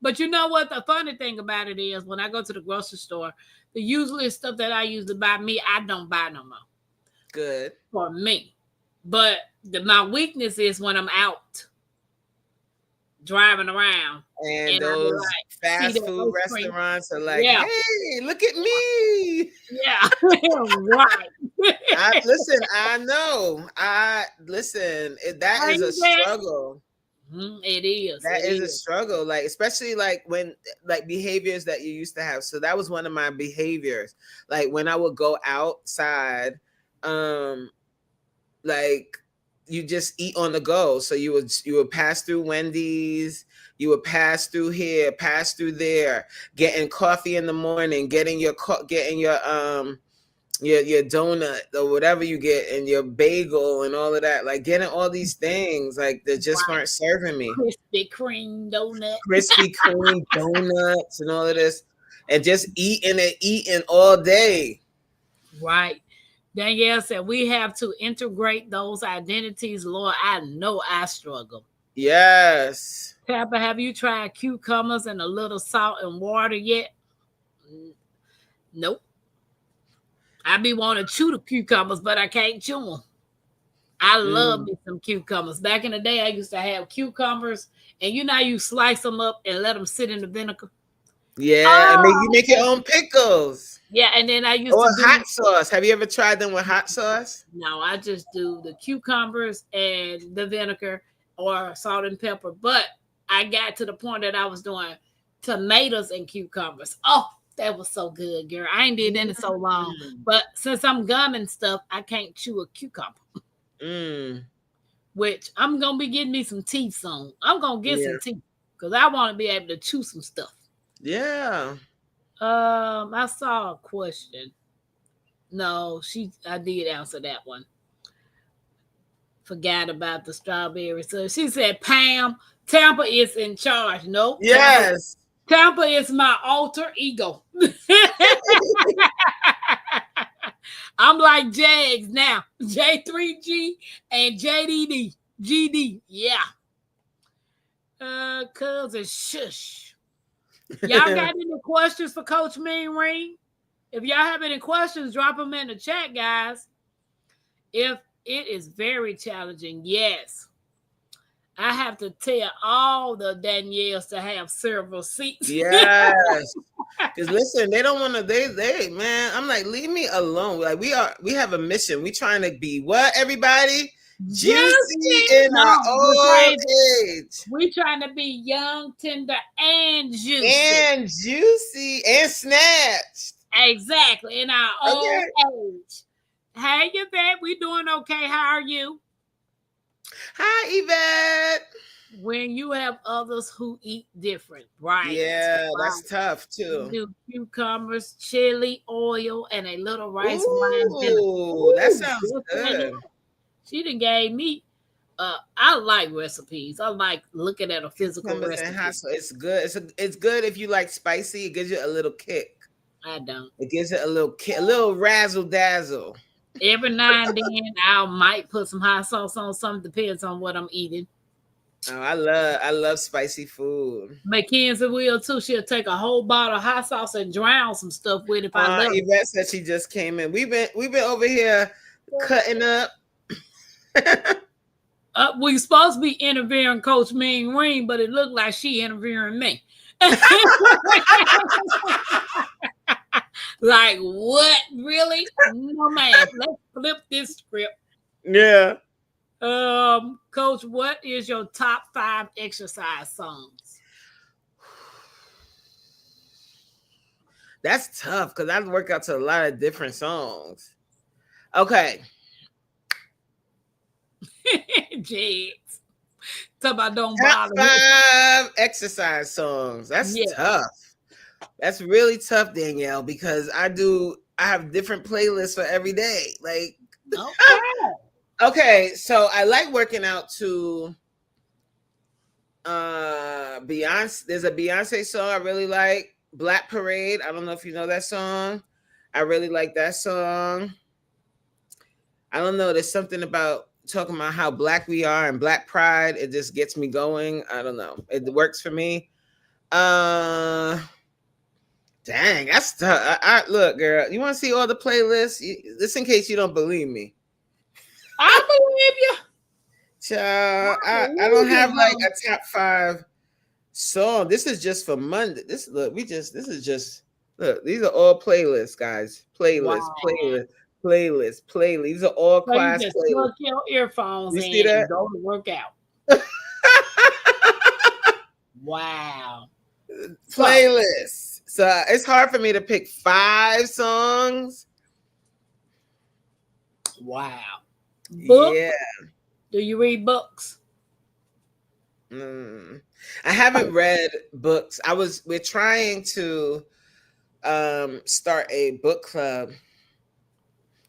But you know what? The funny thing about it is when I go to the grocery store, the usually stuff that I use to buy me, I don't buy no more. Good. For me. But my weakness is when I'm out. driving around. And And I be those like, see fast that food ice cream? restaurants are like, Yeah, hey, look at me. yeah, right. I know. That is a Crazy. struggle. It is. That It is a is. struggle. Like, especially like when like behaviors that you used to have. So that was one of my behaviors. Like when I would go outside, um, like you just eat on the go. So you would pass through Wendy's, you would pass through here, pass through there, getting coffee in the morning, getting your donut or whatever you get, and your bagel and all of that, like getting all these things like that just Right. weren't serving me. Krispy Kreme donut. Krispy Kreme donuts and all of this, and just eating all day. Right. Danielle said we have to integrate those identities. Lord, I know I struggle. Yes. Pepper, have you tried cucumbers and a little salt and water yet? Nope. I be wanting to chew the cucumbers, but I can't chew them. I love me some cucumbers. Back in the day, I used to have cucumbers, and you know you slice them up and let them sit in the vinegar. Yeah, and you make your own pickles. Yeah, and then I used Or to do hot sauce. Have you ever tried them with hot sauce? No, I just do the cucumbers and the vinegar or salt and pepper. But I got to the point that I was doing tomatoes and cucumbers. Oh, that was so good, girl. I ain't did that in so long. But since I'm gumming stuff, I can't chew a cucumber. Which I'm gonna be getting me some teeth soon. I'm gonna get some teeth because I want to be able to chew some stuff. Yeah. I saw a question. No, I did answer that one. Forgot about the strawberry. So she said, Pam, Tampa is in charge. Nope. Yes. Tampa is my alter ego. I'm like Jags now. J3G and JDD. GD. Yeah. Cousin shush. Y'all got any questions for Coach Reen? If y'all have any questions, drop them in the chat, guys. If it is very challenging, yes. I have to tell all the Danielles to have several seats. Yes. Because listen, they don't want to, they man, I'm like, leave me alone. Like we have a mission. We trying to be what, everybody? Juicy in our old age. We trying to be young, tender, and juicy. And juicy and snatched. Exactly. In our old age. Hey, Yvette, we doing okay. How are you? Hi, Yvette. When you have others who eat different, right? Yeah, that's tough too. You do cucumbers, chili, oil, and a little rice wine. Ooh, that sounds good. She done gave me. I like recipes. I like looking at a physical recipe. It's good. It's good if you like spicy. It gives you a little kick. I don't. It gives it a little kick, a little razzle dazzle. Every now and then, I might put some hot sauce on something. Depends on what I'm eating. Oh, I love spicy food. Mackenzie will too. She'll take a whole bottle of hot sauce and drown some stuff with it. Yvette said she just came in. We've been over here cutting up. We supposed to be interviewing Coach Reen, but it looked like she interviewing me. Like what? Really? No, man. Let's flip this script. Yeah. Coach, what is your top 5 exercise songs? That's tough because I work out to a lot of different songs. Okay. Jigs. Talk about don't top bother 5 exercise songs. That's tough. That's really tough, Danielle, because I have different playlists for every day. Like, okay, so I like working out to Beyonce. There's a Beyonce song I really like, Black Parade. I don't know if you know that song. I really like that song. I don't know. There's something about talking about how black we are and black pride. It just gets me going. I don't know. It works for me. Dang, that's tough. Look, girl, you want to see all the playlists? Just in case you don't believe me. I believe you. Child, I don't have like a top 5 song. This is just for Monday. This look, this is just look. These are all playlists, guys. Playlist, Wow. playlist, playlist, playlist. These are all So you class just playlists. plug your earphones You in see that? and go to work out. Wow. Playlists. So it's hard for me to pick 5 songs. Wow. Book? Yeah. Do you read books? I haven't read books. We're trying to start a book club,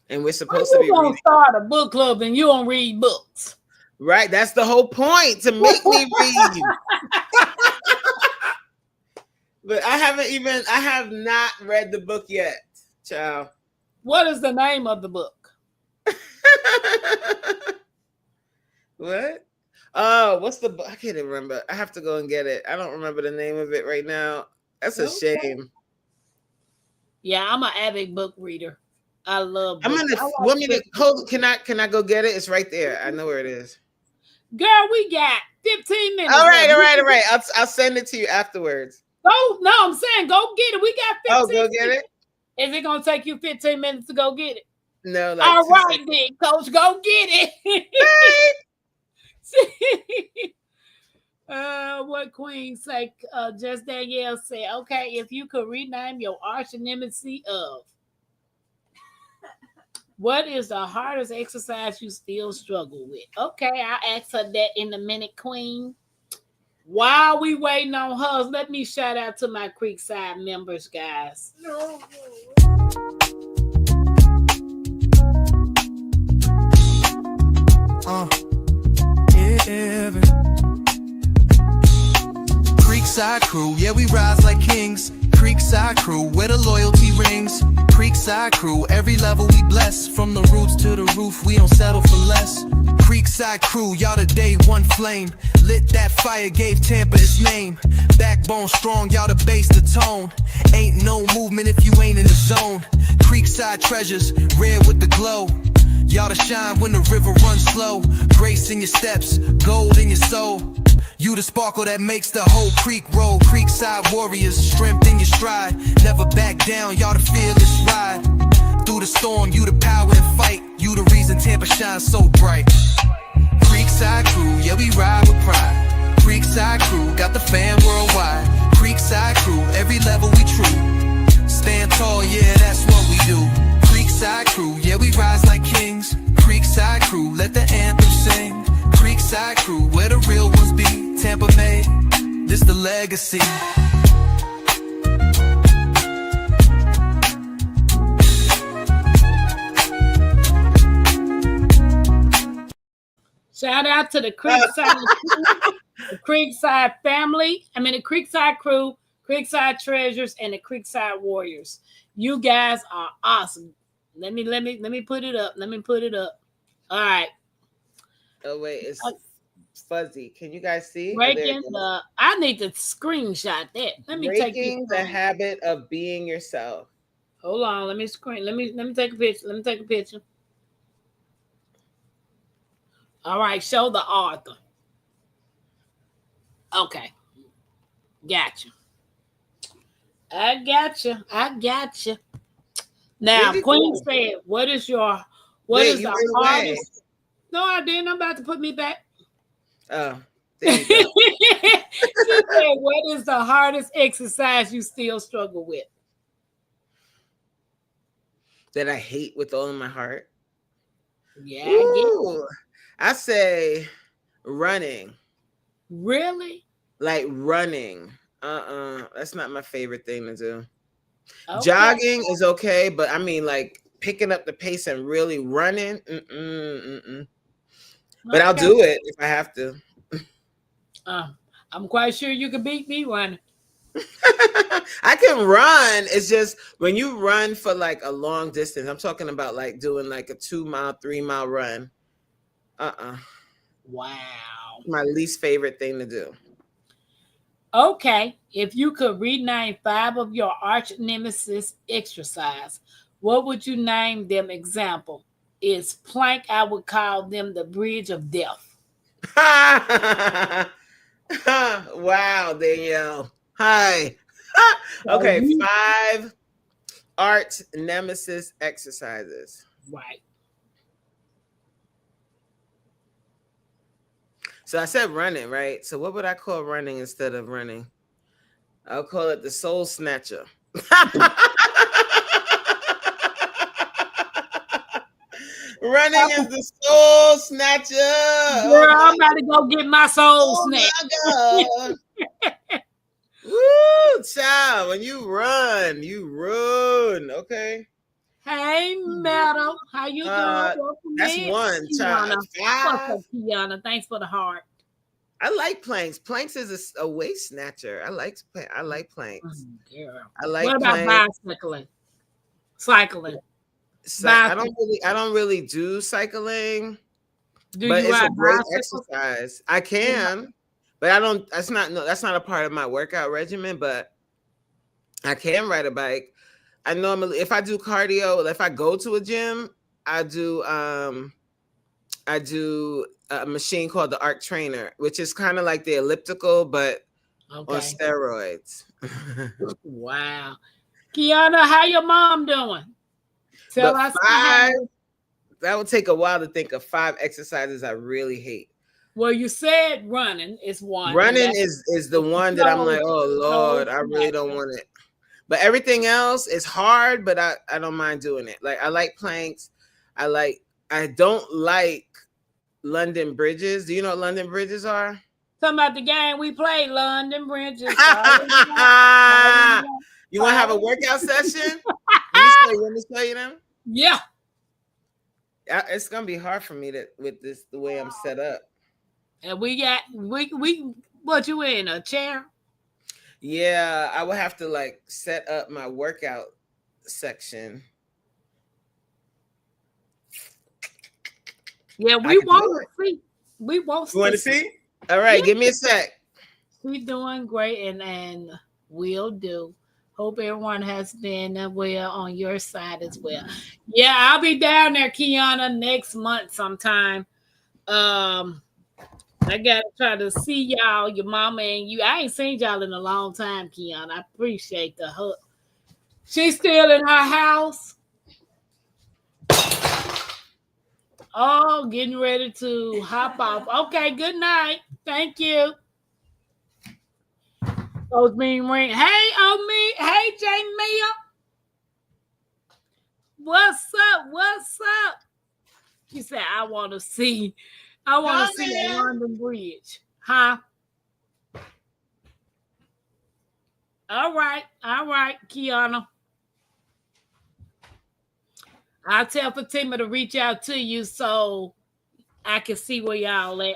and we're supposed to You be gonna reading. start a book club and you don't read books. Right, that's the whole point, to make me read. But I have not read the book yet, child. What is the name of the book? What? Oh, what's the book? I can't even remember. I have to go and get it. I don't remember the name of it right now. That's a Okay. shame. Yeah, I'm an avid book reader. I love I'm books. gonna want me to hold. Can I go get it? It's right there. I know where it is. Girl, we got 15 minutes. All right. left. I'll send it to you afterwards. Go, no, I'm saying go get it. We got 15 Oh, go get minutes. it. Is it gonna take you 15 minutes to go get it? No, like All 2 right, seconds. then, Coach, go get it. What Queen say? Just Danielle said, okay, if you could rename your arch nemesis of, what is the hardest exercise you still struggle with? Okay, I'll ask her that in a minute, Queen. While we waiting on hers, let me shout out to my Creekside members, guys. No. Yeah. Creekside crew, yeah, we rise like kings. Creekside crew, where the loyalty rings. Creekside crew, every level we bless. From the roots to the roof, we don't settle for less. Creekside crew, y'all the day one flame. Lit that fire, gave Tampa its name. Backbone strong, y'all the base, the tone. Ain't no movement if you ain't in the zone. Creekside treasures, red with the glow. Y'all to shine when the river runs slow. Grace in your steps, gold in your soul. You the sparkle that makes the whole creek roll. Creekside warriors, strength in your stride. Never back down, y'all the fearless ride. Through the storm, you the power and fight. You the reason Tampa shines so bright. Creekside crew, yeah, we ride with pride. Creekside crew, got the fan worldwide. Creekside crew, every level we true. Stand tall, yeah, that's what we do. Creekside crew, yeah, we rise like kings. Creekside crew, let the anthem sing. Creekside crew, where the real ones be. Tampa made, this the legacy. Shout out to the Creekside the Creekside family. I mean the Creekside crew, Creekside treasures, and the Creekside warriors. You guys are awesome. Let me put it up. Let me put it up. All right. Oh wait, it's fuzzy. Can you guys see? Breaking the. I need to screenshot that. Let me Breaking the habit of being yourself. Hold on. Let me screen. Let me take a picture. Let me take a picture. All right. Show the author. Okay. Gotcha. I gotcha. Now, Really Queen cool. said, what is the hardest? No, I didn't. I'm about to put me back. Oh, there you go. She said, what is the hardest exercise you still struggle with? That I hate with all of my heart. Yeah, I I say running. Really? Like running. That's not my favorite thing to do. Okay. Jogging is okay, but I mean like picking up the pace and really running. But I'll do it if I have to. I'm quite sure you can beat me running. I can run. It's just when you run for like a long distance, I'm talking about like doing like a 2-mile, 3-mile run. Wow. My least favorite thing to do. Okay. If you could rename 5 of your arch nemesis exercise, what would you name them? Example is plank. I would call them the bridge of death. Wow, Danielle. Hi. So Okay, you 5 art nemesis exercises. right. So I said running, right? So what would I call running instead of running? I'll call it the soul snatcher. Running is the soul snatcher. Oh Girl, I'm my, about to go get my soul oh snatched. my God. Woo, child. When you run, you run. Okay. Hey, Meadow. How you doing? Uh, Welcome that's in. one, child. Kiana. What's 5. up, Kiana? Thanks for the heart. I like planks. Planks is a waist snatcher. I like Oh, planks. girl. I What like about planks. bicycling? Cycling. I Bicycle. don't really do cycling, Do but you it's a ride great bicycles? exercise. I can, but I don't. That's not no. That's not a part of my workout regimen. But I can ride a bike. I normally, if I do cardio, if I go to a gym, I do. I do a machine called the Arc Trainer, which is kind of like the elliptical, but on Okay. steroids. Wow. Kiana, how your mom doing? Tell But us. 5, that would take a while to think of 5 exercises I really hate. Well, you said running is one, and Running that's is the the one that I'm soul, like, oh soul Lord, I really don't snatcher. want it. But everything else is hard, but I don't mind doing it. Like I like planks. I don't like London bridges. Do you know what London bridges are? Talking about the game we played, London Bridges. You Falling want to have a down. workout session? Let me show you them. Yeah. It's gonna be hard for me with this the way I'm set up. And we what you in a chair? Yeah, I would have to like set up my workout section. Yeah, I we could do want it. to see. We want You want to see. see? All right, Yeah. give me a sec. She's doing great and will do. Hope everyone has been well on your side as well. Yeah, I'll be down there, Kiana, next month sometime. I gotta try to see y'all, your mama and you. I ain't seen y'all in a long time, Kiana. I appreciate the hug. She's still in her house. Oh, getting ready to hop off. Okay, good night. Thank you. Those mean ring. Hey, me. Hey, Jamia. What's up? What's up? She said, I want to see the London Bridge. Huh? All right, Kiana. I'll tell Fatima to reach out to you so I can see where y'all at.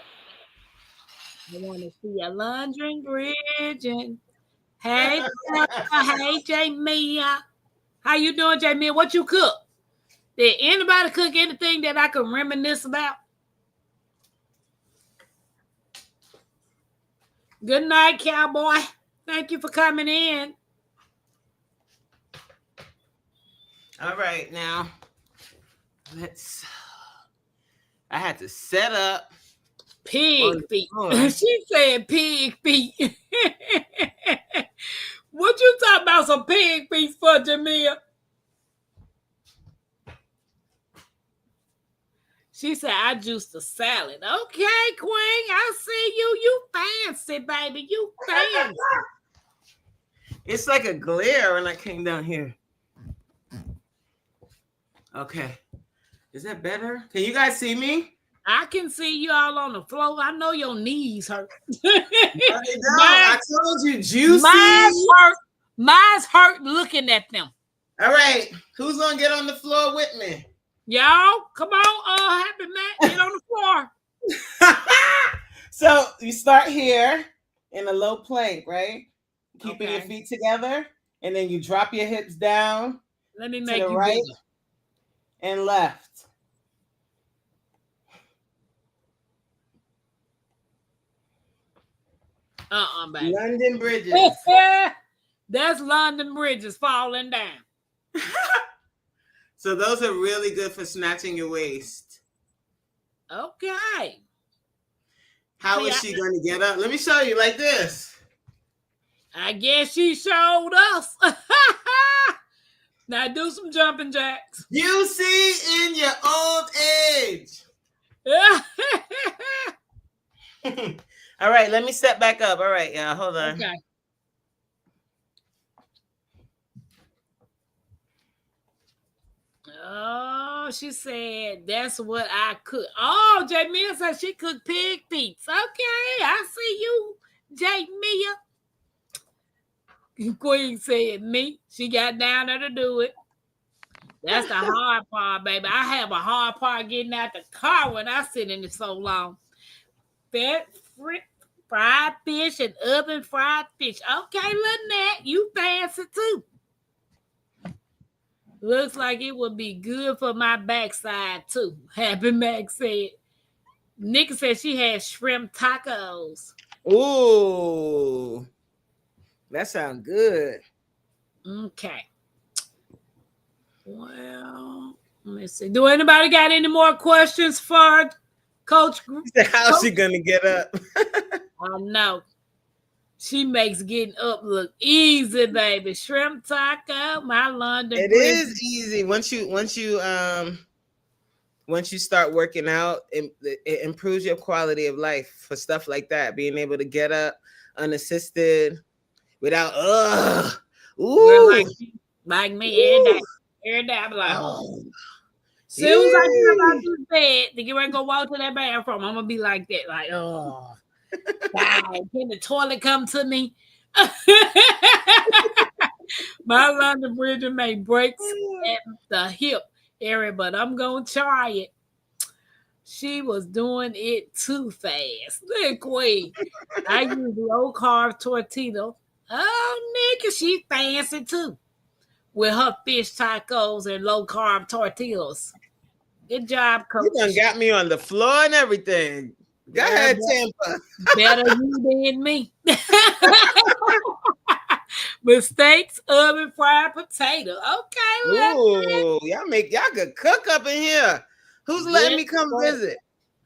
I want to see a London Bridge. And hey, hey, Jamia. How you doing, Jamia? What you cook? Did anybody cook anything that I can reminisce about? Good night, cowboy. Thank you for coming in. All right, now I had to set up Pig feet. floor. She said pig feet. What you talking about some pig feet for, Jamia? She said, I juiced a salad. Okay, Queen, I see you. You fancy, baby. You fancy. It's like a glare when I came down here. Okay. Is that better? Can you guys see me? I can see you all on the floor. I know your knees hurt. I told you, juicy. Mine's hurt looking at them. All right. Who's going to get on the floor with me? Y'all, come on, Happy Matt, get on the floor. So you start here in a low plank, right? Keeping your feet together, and then you drop your hips down. Let me to make the you right bigger. and left. Baby. London Bridges. That's London Bridges falling down. So those are really good for snatching your waist. Okay. How See, is she going to get up? Let me show you like this. I guess she showed us. Now do some jumping jacks. You see in your old age. All right, let me step back up. All right, y'all, hold on. Okay. Oh, she said that's what I cook. Oh, J Mia said she cooked pig feet. Okay, I see you, J Mia. Queen said me. She got down there to do it. That's the hard part, baby. I have a hard part getting out the car when I sit in it so long. Fried fish and oven fried fish. Okay, Lynette, you fancy too. Looks like it would be good for my backside too. Happy Mac said. Nikki said she had shrimp tacos. Ooh, that sounds good. Okay. Well, let me see. Do anybody got any more questions for Coach? How's she gonna get up? I know. She makes getting up look easy, baby. Shrimp taco, my London. It is easy once you start working out. It improves your quality of life for stuff like that. Being able to get up unassisted without ooh, like me every day. Every day I'm like, oh. Soon as I get up out this bed to get ready to go walk to that bathroom, I'm gonna be like that, like, oh. God, can the toilet come to me? My London Bridge may breaks at the hip area, but I'm gonna try it. She was doing it too fast. Look, Queen. I use low carb tortilla. Oh, nigga, she fancy too. With her fish tacos and low carb tortillas. Good job, Coach. You done got me on the floor and everything. Go ahead, Tampa. Better you than me. Mistakes, oven fried potato. Okay, ooh, y'all could cook up in here. Who's letting me come visit?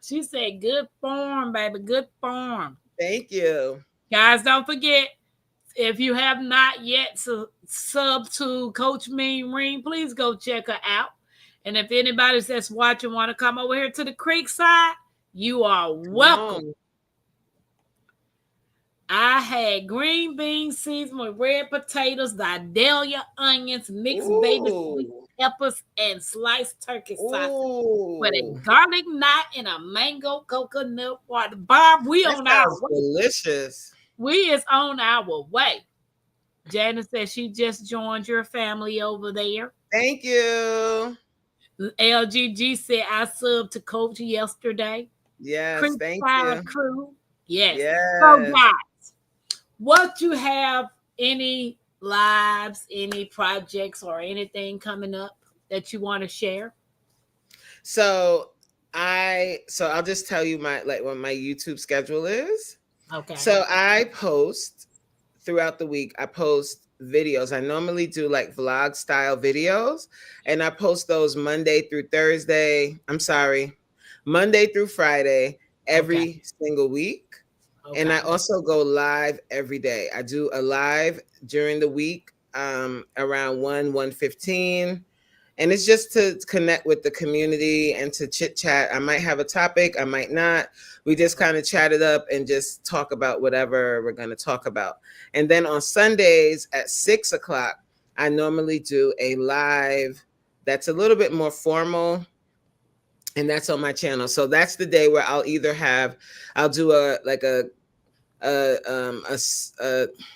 She said, "Good form, baby. Good form." Thank you, guys. Don't forget, if you have not yet sub to Coach Reen, please go check her out. And if anybody that's watching want to come over here to the creek side, you are welcome. I had green beans seasoned with red potatoes, Vidalia onions, mixed baby sweet peppers, and sliced turkey sausage with a garlic knot and a mango coconut water. Bob, we on our way. Delicious. We is on our way. Janice said she just joined your family over there. Thank you. LGG said I subbed to Coach yesterday. Yes, thank you. Crew. Yes. Yes. So guys, what you have any lives, any projects, or anything coming up that you want to share? So I'll just tell you what my YouTube schedule is. Okay. So I post throughout the week. I post videos. I normally do like vlog style videos, and I post those Monday through Friday every single week. Okay. And I also go live every day. I do a live during the week around 1:15. And it's just to connect with the community and to chit chat. I might have a topic, I might not. We just kind of chat it up and just talk about whatever we're going to talk about. And then on Sundays at 6:00, I normally do a live that's a little bit more formal. And that's on my channel. So that's the day where I'll do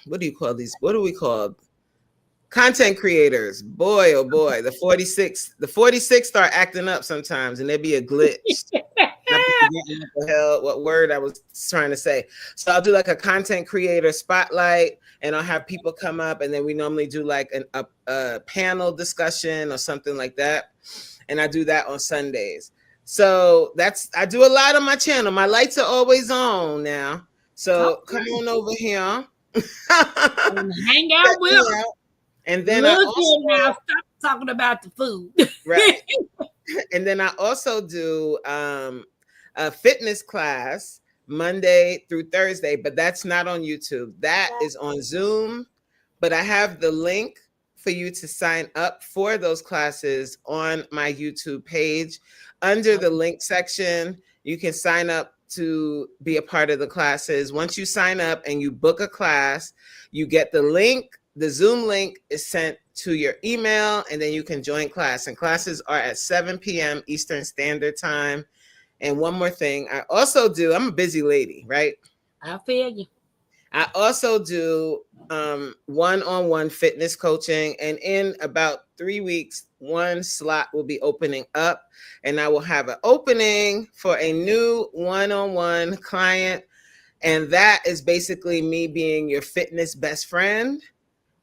what do you call these? What do we call content creators? Boy, oh boy, the 46 start acting up sometimes, and there'd be a glitch. What word I was trying to say. So I'll do like a content creator spotlight, and I'll have people come up, and then we normally do like a panel discussion or something like that. And I do that on Sundays. So I do a lot on my channel. My lights are always on now. So come on over here. Hang out with us. And then now stop talking about the food. Right. And then I also do a fitness class Monday through Thursday, but that's not on YouTube. That is on Zoom. But I have the link for you to sign up for those classes on my YouTube page. Under the link section, you can sign up to be a part of the classes. Once you sign up and you book a class, you get the link. The Zoom link is sent to your email, and then you can join class. And classes are at 7 p.m. Eastern Standard Time. And one more thing, I also do, I'm a busy lady, right? I feel you. I also do one-on-one fitness coaching, and in about 3 weeks, one slot will be opening up, and I will have an opening for a new one-on-one client, and that is basically me being your fitness best friend,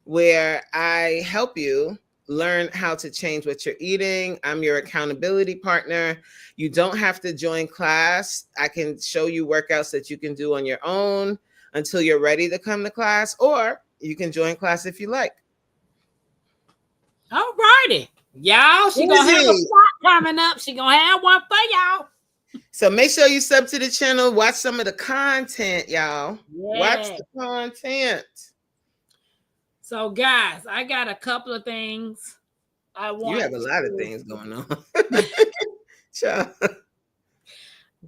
where I help you learn how to change what you're eating. I'm your accountability partner. You don't have to join class. I can show you workouts that you can do on your own until you're ready to come to class, or you can join class if you like. All righty. Y'all, she gonna have a slot coming up. She gonna have one for y'all. So make sure you sub to the channel. Watch some of the content, y'all. Yeah. Watch the content. So, guys, I got a couple of things I want. You have a lot of things going on.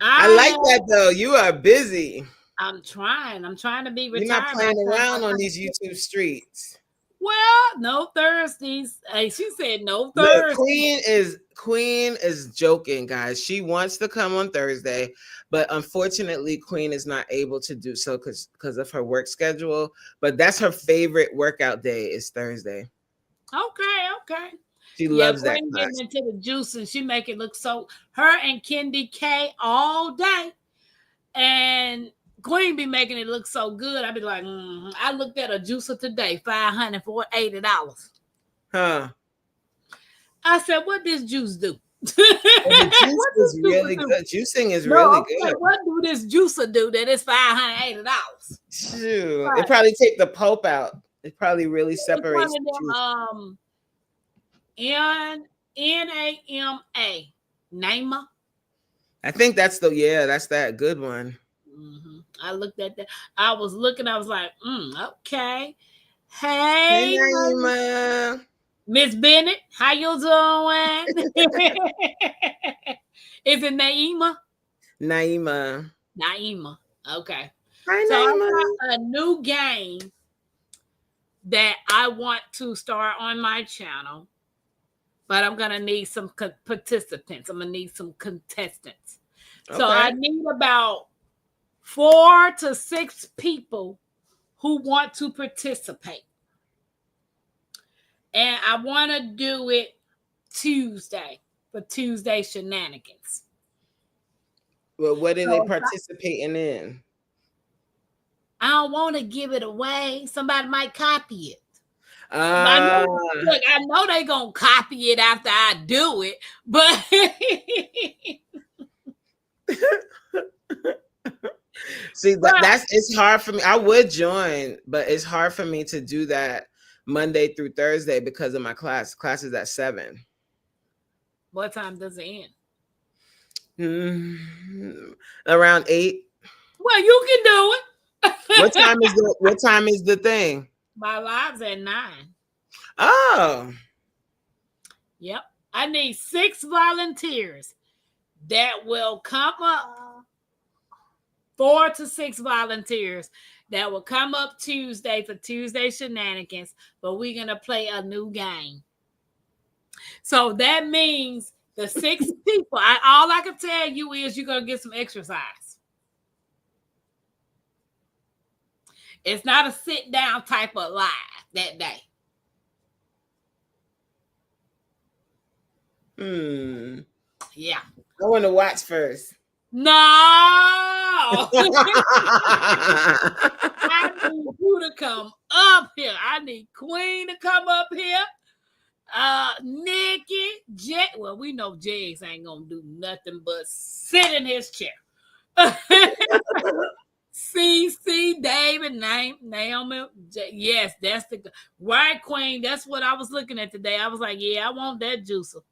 I like that, though. You are busy. I'm trying to be retired. You're not playing around on these YouTube streets. Well, no Thursdays. Hey, she said no Thursdays. Look, Queen is joking, guys. She wants to come on Thursday, but unfortunately, Queen is not able to do so because of her work schedule. But that's her favorite workout day is Thursday. Okay. She loves that Queen class. getting into the juice, and she make it look so. Her and Kendi K all day, and Queen be making it look so good. I be like, I looked at a juicer today, $580. Huh? I said, what this juice do? The juice is really good. Juicing is really good. Like, what do this juicer do that is $580? Shoot. Right. It probably take the pulp out. It probably really separates the juice. NAMA. NAMA. I think that's that good one. Mm-hmm. I looked at that. I was like, okay. Hey, Naima. Miss Bennett, how you doing? Is it Naima? Naima. Okay. Hi, so Naima. I got a new game that I want to start on my channel, but I'm gonna need some participants. I'm gonna need some contestants. Okay. So I need about 4 to 6 people who want to participate. And I want to do it Tuesday for Tuesday shenanigans. Well, what are they participating in? I don't want to give it away. Somebody might copy it. I know they're going to copy it after I do it, but see, it's hard for me. I would join, but it's hard for me to do that Monday through Thursday because of my class. Class is at 7. What time does it end? Around 8. Well, you can do it. What time is the thing? My live's at 9. Oh. Yep. I need 6 volunteers that will come up. 4 to 6 volunteers that will come up Tuesday for Tuesday shenanigans, but we're going to play a new game. So that means the 6 people, all I can tell you is you're going to get some exercise. It's not a sit down type of live that day. Yeah. I want to watch first. No. I need you to come up here. I need Queen to come up here. Nikki, Jay. Well, we know Jags ain't gonna do nothing but sit in his chair. CC, David, Naomi. Yes, that's the right, Queen. That's what I was looking at today. I was like, yeah, I want that juicer.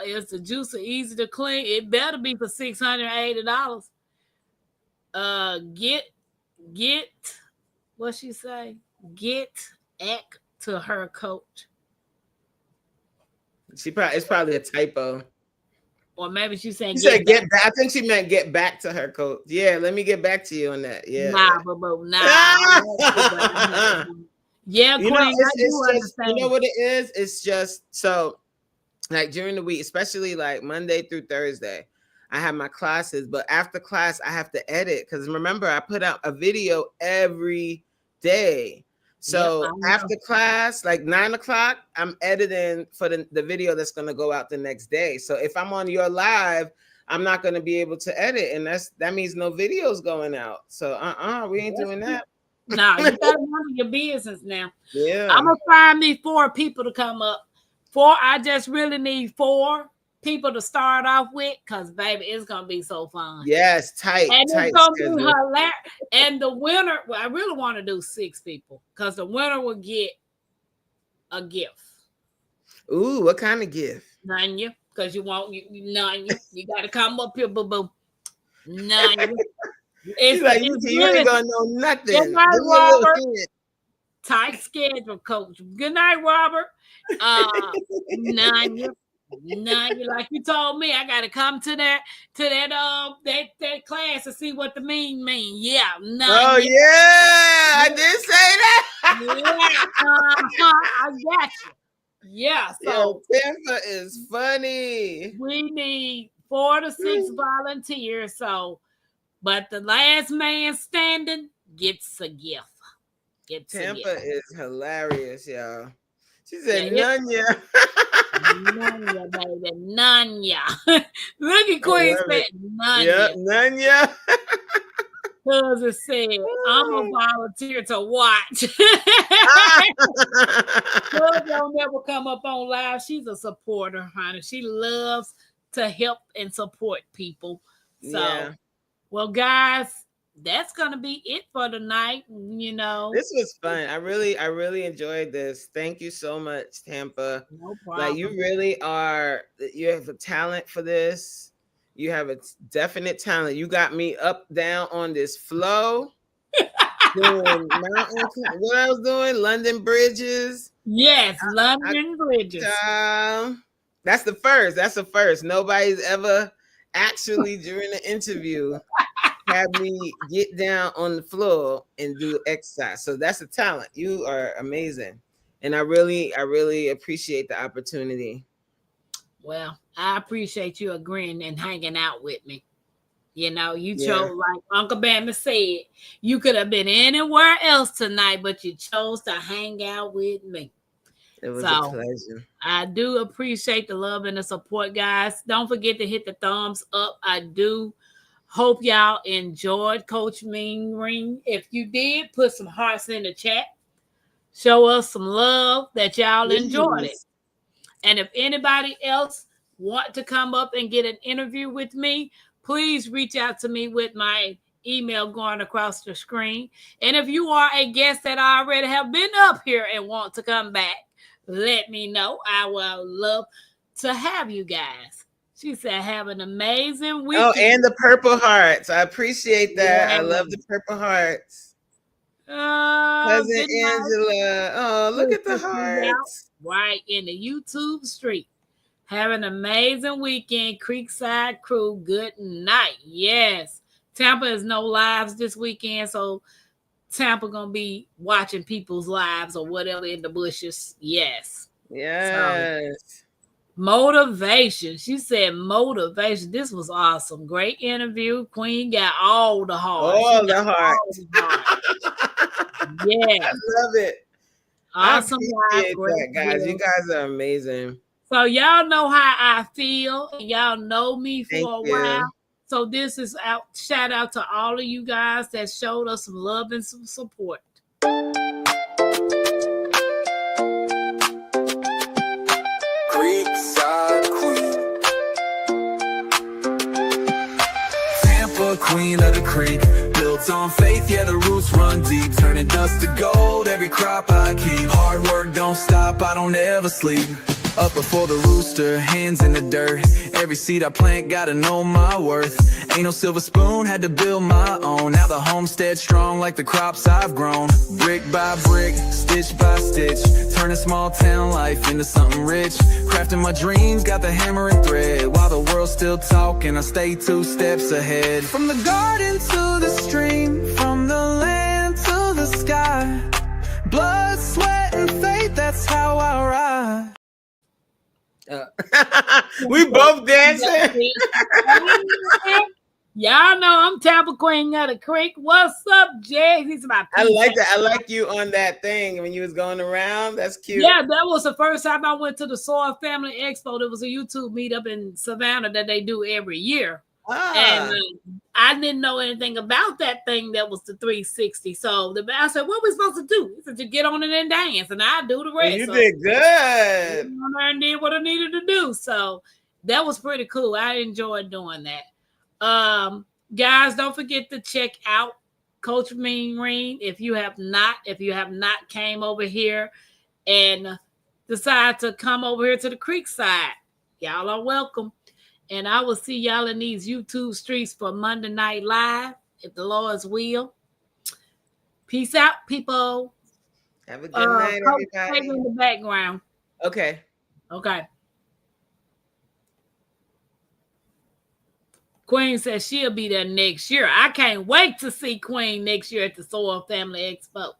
Is the juicer easy to clean? It better be for $680. get what she say? Get act to her coach. It's probably a typo. Or maybe she said She said get get back. I think she meant get back to her coach. Yeah, let me get back to you on that. Yeah. Nah, boo, nah. Yeah, You Queen, know, I it's do just, you understand. know what it is? It's just so like during the week, especially like Monday through Thursday, I have my classes, but after class, I have to edit because remember, I put out a video every day. So Yep, after class, like 9 o'clock, I'm editing for the video that's going to go out the next day. So if I'm on your live, I'm not going to be able to edit. And that means no videos going out. So we ain't doing that. Nah, you gotta handle your business now. Yeah. I'm gonna find me 4 people to come up. I just really need 4 people to start off with, cause baby, it's gonna be so fun. Yes, tight. And tight it's gonna schedule. be hilarious. And the winner, well, I really want to do 6 people, cause the winner will get a gift. Ooh, what kind of gift? Nanya, cause you Nanya. You gotta come up here, boo boo. Nanya. She's like, you really, ain't gonna know nothing. Good night, Robert. Tight schedule, coach. Good night, Robert. Nanya, like you told me, I gotta come to that class to see what the mean. Yeah, Nanya. Oh yeah, I did say that. Yeah, I got you. Yeah, so Tampa is funny. we need 4 to 6 volunteers. So, but the last man standing gets a gift. Tampa is hilarious, y'all. She said, Nanya. Nanya, baby, Nanya. Look at Queen said, Nanya. Yeah, Nanya. Because it said, I'm a volunteer to watch. Cuz don't never come up on live. She's a supporter, honey. She loves to help and support people. So, yeah. Well, guys, that's gonna be it for tonight. You know, this was fun. I really enjoyed this. Thank you so much, Tampa. No problem. Like you have a talent for this. You have a definite talent. You got me up down on this flow. Doing mountain, what I was doing, London bridges. Yes, London bridges. That's the first. That's the first. Nobody's ever actually during the interview had me get down on the floor and do exercise. So that's a talent. You are amazing. And I really appreciate the opportunity. Well, I appreciate you agreeing and hanging out with me. You know, you chose, like Uncle Bama said, you could have been anywhere else tonight, but you chose to hang out with me. It was a pleasure. I do appreciate the love and the support, guys. Don't forget to hit the thumbs up. I do hope y'all enjoyed Coach Reen. If you did, put some hearts in the chat. Show us some love that y'all enjoyed it. And if anybody else want to come up and get an interview with me, please reach out to me with my email going across the screen. And if you are a guest that I already have been up here and want to come back, let me know. I will love to have you guys. She said, have an amazing weekend. Oh, and the purple hearts. I appreciate that. Yeah. I love the purple hearts. Cousin Angela. Oh, look at the hearts. Right in the YouTube street. Have an amazing weekend, Creekside Crew. Good night. Yes. Tampa is no lives this weekend, so Tampa gonna be watching people's lives or whatever in the bushes. Yes. Yes. So, motivation. She said motivation. This was awesome. Great interview. Queen got all the heart. All the heart. Yeah. I love it. Awesome. Guys. You guys are amazing. So y'all know how I feel. Y'all know me for a while. So this is out. Shout out to all of you guys that showed us some love and some support. Creekside Queen. Tampa, queen of the creek. Built on faith, yeah, the roots run deep. Turning dust to gold, every crop I keep. Hard work don't stop, I don't ever sleep. Up before the rooster, hands in the dirt. Every seed I plant, gotta know my worth. Ain't no silver spoon, had to build my own. Now the homestead strong like the crops I've grown. Brick by brick, stitch by stitch, turning small town life into something rich. Crafting my dreams, got the hammer and thread. While the world's still talking, I stay 2 steps ahead. From the garden to the stream, from the land to the sky. Blood, sweat, and faith, that's how I ride. We both dancing. Y'all know I'm Tampa Queen of the Creek. What's up, Jay? He's about. I like that. I like you on that thing when you was going around. That's cute. Yeah, that was the first time I went to the Soil Family Expo. There was a YouTube meetup in Savannah that they do every year. And I didn't know anything about that thing that was the 360. So I said, what are we supposed to do? He said, you get on it and dance, and I do the rest. You did good. I did what I needed to do. So that was pretty cool. I enjoyed doing that. Guys, don't forget to check out Coach Reen. If you have not came over here and decide to come over here to the creek side, y'all are welcome. And I will see y'all in these YouTube streets for Monday Night Live, if the Lord's will. Peace out, people. Have a good night, everybody. In the background. Okay. Queen says she'll be there next year. I can't wait to see Queen next year at the Soil Family Expo.